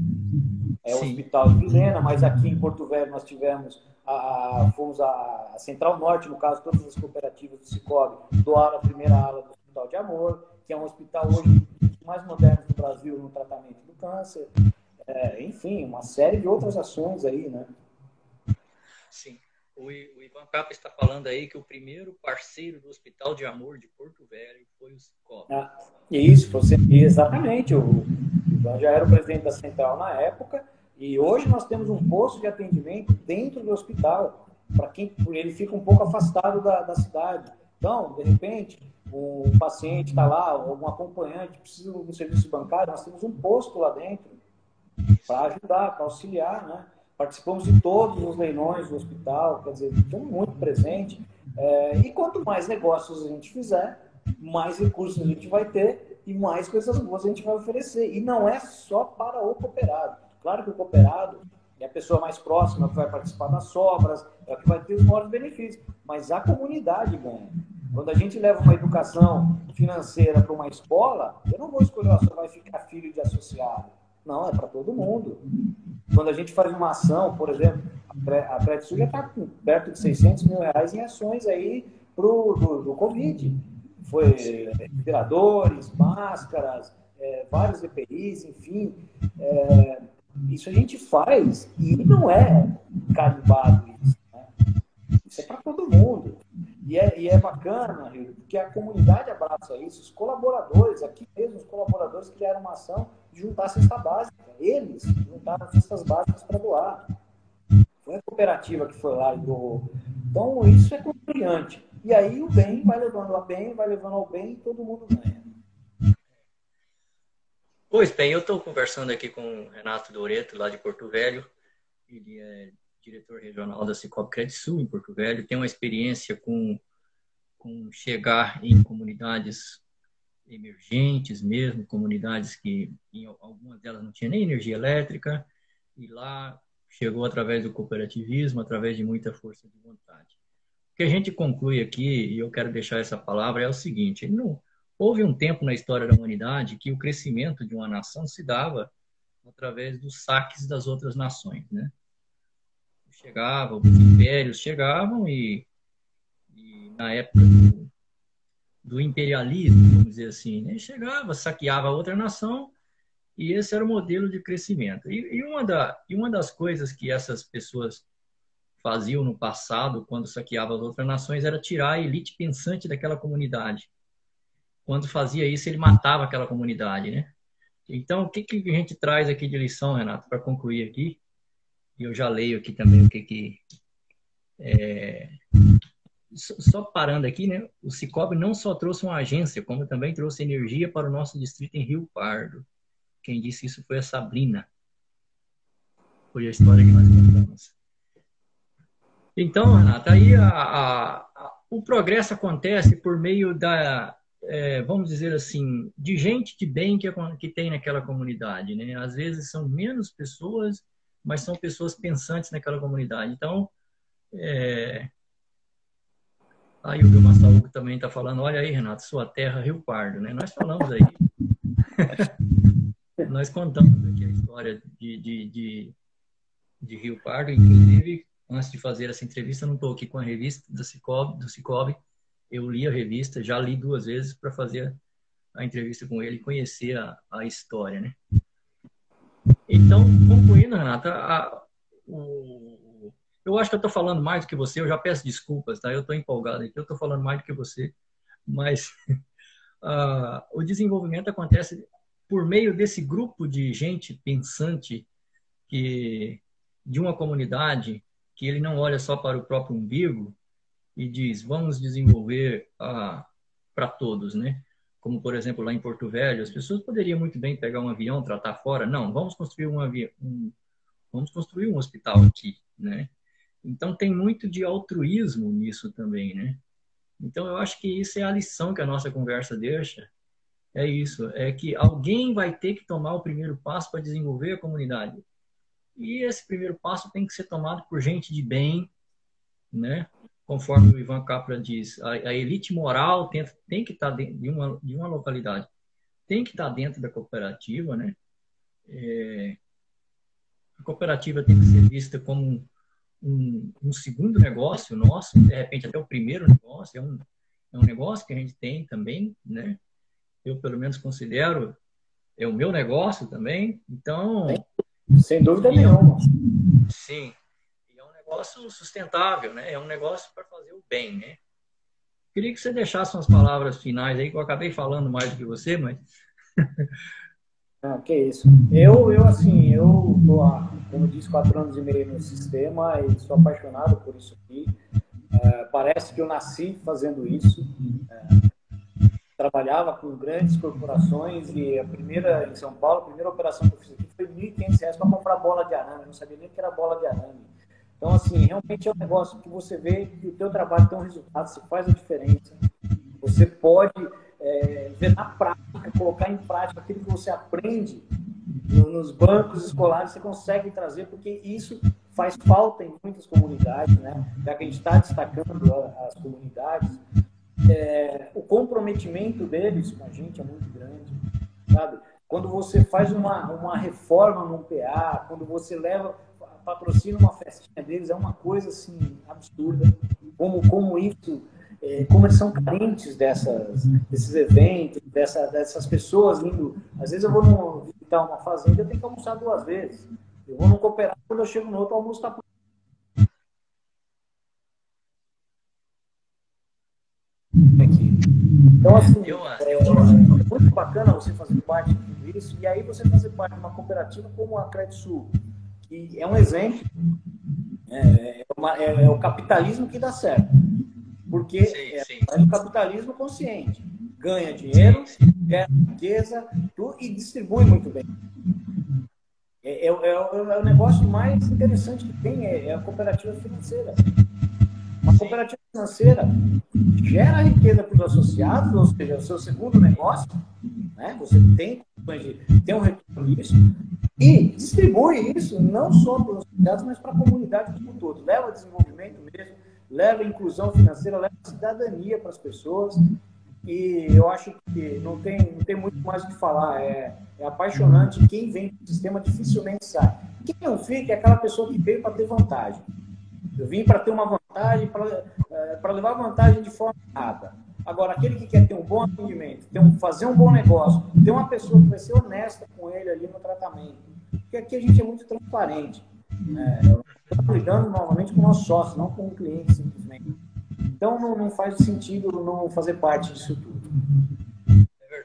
É o Sim. Hospital de Vilhena, mas aqui em Porto Velho nós tivemos, fomos a Central Norte, no caso, todas as cooperativas do Cicobi doaram a primeira ala do Hospital de Amor, que é um hospital hoje dos mais modernos do Brasil no tratamento do câncer. Enfim, uma série de outras ações aí, né? Sim. O Ivan Capa está falando aí que o primeiro parceiro do Hospital de Amor de Porto Velho foi o Cicobi. Isso, exatamente. O Ivan já era o presidente da Central na época, e hoje nós temos um posto de atendimento dentro do hospital, para quem ele fica um pouco afastado da cidade. Então, de repente, um paciente está lá, algum acompanhante precisa de um serviço bancário, nós temos um posto lá dentro para ajudar, para auxiliar, né? Participamos de todos os leilões do hospital, quer dizer, estamos muito presentes. E quanto mais negócios a gente fizer, mais recursos a gente vai ter e mais coisas boas a gente vai oferecer. E não é só para o cooperado. Claro que o cooperado é a pessoa mais próxima que vai participar das sobras, é o que vai ter os maiores benefícios. Mas a comunidade ganha. Quando a gente leva uma educação financeira para uma escola, eu não vou escolher, só vai ficar filho de associado. Não, é para todo mundo. Quando a gente faz uma ação, por exemplo, a Credsul já está com perto de 600 mil reais em ações aí do Covid. Foi respiradores, máscaras, vários EPIs, enfim. Isso a gente faz e não é carimbado isso, né? Isso é para todo mundo. E é bacana, porque a comunidade abraça isso, os colaboradores, aqui mesmo, os colaboradores criaram uma ação de juntar a cesta básica. Eles juntaram as cestas básicas para doar. Foi a cooperativa que foi lá e doou. Então, isso é contagiante. E aí o bem vai levando a bem, vai levando ao bem e todo mundo ganha. Pois bem, eu estou conversando aqui com o Renato Doreto, lá de Porto Velho. Ele é diretor regional da Cicobi Credsul em Porto Velho. Tem uma experiência com chegar em comunidades emergentes mesmo, comunidades que em algumas delas não tinha nem energia elétrica, e lá chegou através do cooperativismo, através de muita força de vontade. O que a gente conclui aqui, e eu quero deixar essa palavra, é o seguinte: não, houve um tempo na história da humanidade que o crescimento de uma nação se dava através dos saques das outras nações, né? Chegavam, os impérios chegavam e na época do imperialismo, vamos dizer assim, né? Chegava, saqueava outra nação e esse era o modelo de crescimento. E uma das coisas que essas pessoas faziam no passado, quando saqueavam as outras nações, era tirar a elite pensante daquela comunidade. Quando fazia isso, ele matava aquela comunidade, né? Então, o que a gente traz aqui de lição, Renato, para concluir aqui? E eu já leio aqui também o que só parando aqui, né? O Cicobi não só trouxe uma agência, como também trouxe energia para o nosso distrito em Rio Pardo. Quem disse isso foi a Sabrina. Foi a história que nós contamos. Então, Renata, aí o progresso acontece por meio vamos dizer assim, de gente de bem que tem naquela comunidade, né? Às vezes são menos pessoas, mas são pessoas pensantes naquela comunidade. Então, aí o Vilmar Saúco também está falando, olha aí, Renato, sua terra, Rio Pardo, né? Nós falamos aí. Nós contamos aqui a história de Rio Pardo, inclusive, antes de fazer essa entrevista, eu não estou aqui com a revista do Cicobi, eu li a revista, já li 2 vezes para fazer a entrevista com ele e conhecer a história, né? Então, concluindo, Renata, eu acho que eu estou falando mais do que você, eu já peço desculpas, tá? Eu estou empolgado aqui, eu estou falando mais do que você, mas o desenvolvimento acontece por meio desse grupo de gente pensante de uma comunidade que ele não olha só para o próprio umbigo e diz, vamos desenvolver para todos, né? Como, por exemplo, lá em Porto Velho, as pessoas poderiam muito bem pegar um avião, tratar fora. Não, vamos construir vamos construir um hospital aqui, né? Então, tem muito de altruísmo nisso também, né? Então, eu acho que isso é a lição que a nossa conversa deixa. É isso, é que alguém vai ter que tomar o primeiro passo para desenvolver a comunidade. E esse primeiro passo tem que ser tomado por gente de bem, né? Conforme o Ivan Capra diz, a elite moral tem que estar dentro de uma localidade, tem que estar dentro da cooperativa, né? A cooperativa tem que ser vista como um segundo negócio nosso, de repente até o primeiro negócio, é um negócio que a gente tem também, né? Eu, pelo menos, considero, é o meu negócio também, então... Sem dúvida nenhuma. Sim, e é um negócio sustentável, né? É um negócio para fazer o bem, né? Queria que você deixasse umas palavras finais aí, que eu acabei falando mais do que você, mas... Ah, que isso. Assim, eu tô há, como eu disse, 4 anos e meio no sistema e sou apaixonado por isso aqui. Parece que eu nasci fazendo isso. Trabalhava com grandes corporações e a primeira, em São Paulo, a primeira operação que eu fiz aqui foi R$ 1.500 para comprar bola de arame. Eu não sabia nem o que era bola de arame. Então, assim, realmente é um negócio que você vê que o teu trabalho tem um resultado, você faz a diferença. Você pode ver na prática, colocar em prática aquilo que você aprende nos bancos escolares, você consegue trazer, porque isso faz falta em muitas comunidades, né? Já que a gente está destacando as comunidades, o comprometimento deles com a gente é muito grande, sabe? Quando você faz uma reforma num PA, quando você patrocina uma festinha deles, é uma coisa assim absurda. Como isso, como eles são carentes desses eventos, dessas pessoas indo. Às vezes eu vou visitar uma fazenda, eu tenho que almoçar 2 vezes. Eu vou num cooperado, quando eu chego no outro, o almoço está aqui. Então, assim, é muito bacana você fazer parte de tudo isso, e aí você fazer parte de uma cooperativa como a Credisul, que é um exemplo, é o capitalismo que dá certo, porque é um capitalismo consciente, ganha dinheiro, gera riqueza e distribui muito bem. É o negócio mais interessante que tem, é a cooperativa financeira. Uma cooperativa financeira gera riqueza para os associados, ou seja, o seu segundo negócio, né? Você tem um retorno disso, e distribui isso não só para os associados, mas para a comunidade como um todo. Leva desenvolvimento mesmo, leva inclusão financeira, leva cidadania para as pessoas, e eu acho que não tem muito mais o que falar. É apaixonante. Quem vem do sistema dificilmente sai. Quem não fica é aquela pessoa que veio para ter vantagem. Eu vim para ter uma vantagem, para levar vantagem de forma errada. Agora, aquele que quer ter um bom atendimento, fazer um bom negócio, ter uma pessoa que vai ser honesta com ele ali no tratamento. Porque aqui a gente é muito transparente. Estamos lidando novamente com o nosso sócio, não com o cliente simplesmente. Então, não faz sentido não fazer parte disso tudo.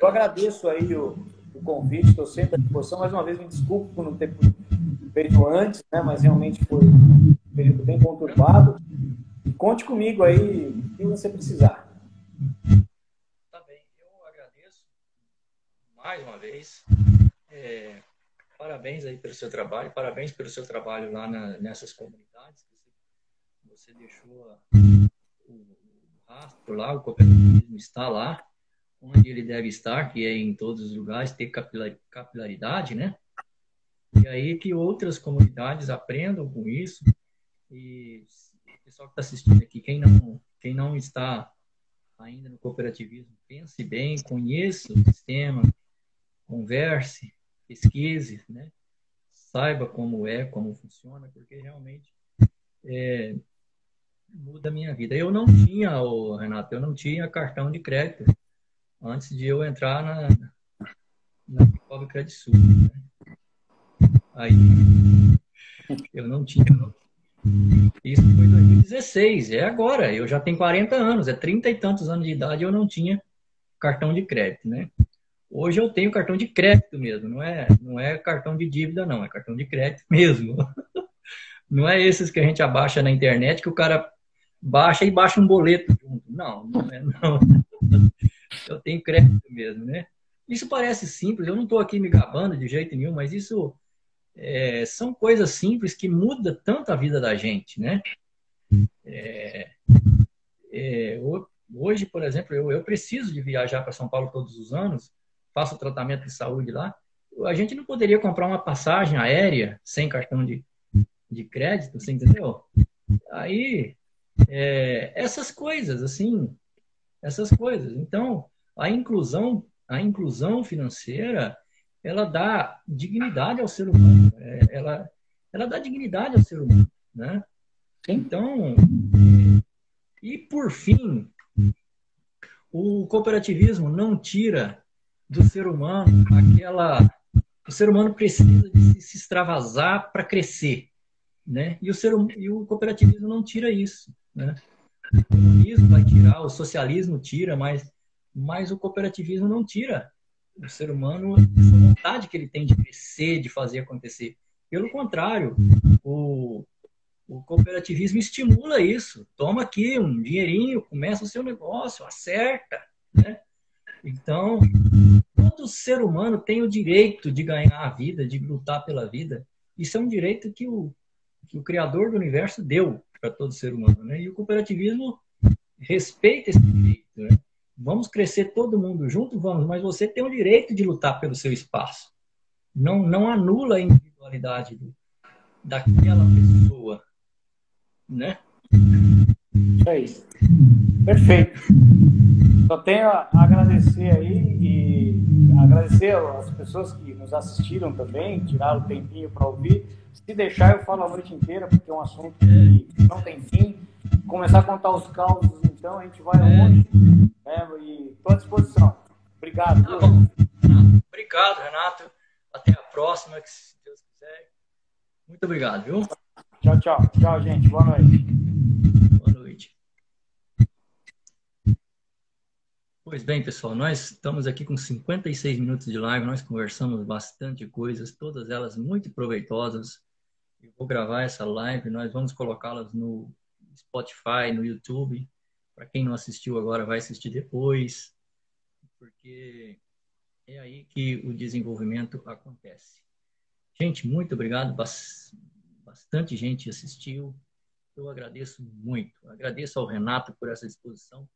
Eu agradeço aí o convite, estou sempre à disposição. Mais uma vez, me desculpo por não ter feito antes, né? Mas realmente foi um período bem conturbado. E conte comigo aí, se você precisar. Tá bem, eu agradeço mais uma vez. Parabéns aí pelo seu trabalho, parabéns pelo seu trabalho lá nessas comunidades. Você deixou o rastro lá, o cooperativismo está lá, onde ele deve estar, que é em todos os lugares, ter capilaridade, né? E aí que outras comunidades aprendam com isso. E o pessoal que está assistindo aqui, quem não está ainda no cooperativismo, pense bem, conheça o sistema, converse, pesquise, né? Saiba como funciona, porque realmente muda a minha vida. Eu não tinha, Renato, eu não tinha cartão de crédito antes de eu entrar na Cicobi Credisul. Né? Aí eu não tinha. Isso foi em 2016, é agora. Eu já tenho 40 anos, 30 e tantos anos de idade, eu não tinha cartão de crédito, né? Hoje eu tenho cartão de crédito mesmo, não é cartão de dívida, não, é cartão de crédito mesmo. Não é esses que a gente abaixa na internet que o cara baixa e baixa um boleto junto. Não é, não. Eu tenho crédito mesmo, né? Isso parece simples, eu não estou aqui me gabando de jeito nenhum, mas isso são coisas simples que mudam tanto a vida da gente, né? Hoje, por exemplo, eu preciso de viajar para São Paulo todos os anos, faço tratamento de saúde lá. A gente não poderia comprar uma passagem aérea sem cartão de crédito, você entendeu? Aí, essas coisas, assim, essas coisas. Então, a inclusão financeira, ela dá dignidade ao ser humano. Ela dá dignidade ao ser humano, né? Sim. Então, e por fim, o cooperativismo não tira do ser humano aquela. O ser humano precisa de se extravasar para crescer, né? E o cooperativismo não tira isso, né? O comunismo vai tirar, o socialismo tira, mas o cooperativismo não tira o ser humano essa vontade que ele tem de crescer, de fazer acontecer. Pelo contrário, o, o cooperativismo estimula isso. Toma aqui um dinheirinho, começa o seu negócio, acerta, né? Então, todo ser humano tem o direito de ganhar a vida, de lutar pela vida. Isso é um direito que o Criador do Universo deu para todo ser humano, né? E o cooperativismo respeita esse direito, né? Vamos crescer todo mundo junto, vamos, mas você tem o direito de lutar pelo seu espaço. Não anula a individualidade daquela pessoa, né? Isso aí. Perfeito. Só tenho a agradecer aí e agradecer as pessoas que nos assistiram também, tiraram o tempinho para ouvir. Se deixar, eu falo a noite inteira, porque é um assunto que não tem fim. Começar a contar os causos, então, a gente vai longe. Né? E estou à disposição. Obrigado. Tá bom. Obrigado, Renato. Até a próxima, que se Deus quiser. Muito obrigado, viu? Tchau, tchau. Tchau, gente. Boa noite. Boa noite. Pois bem, pessoal, nós estamos aqui com 56 minutos de live, nós conversamos bastante coisas, todas elas muito proveitosas. Eu vou gravar essa live, nós vamos colocá-las no Spotify, no YouTube. Para quem não assistiu agora, vai assistir depois, porque é aí que o desenvolvimento acontece. Gente, muito obrigado, bastante gente assistiu. Eu agradeço muito. Agradeço ao Renato por essa disposição.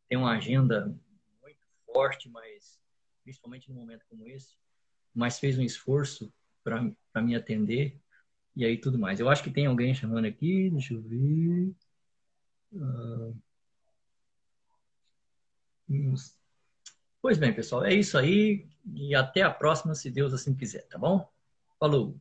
Tem uma agenda muito forte, mas principalmente num momento como esse, mas fez um esforço para me atender e aí tudo mais. Eu acho que tem alguém chamando aqui, deixa eu ver. Pois bem, pessoal, é isso aí e até a próxima, se Deus assim quiser, tá bom? Falou!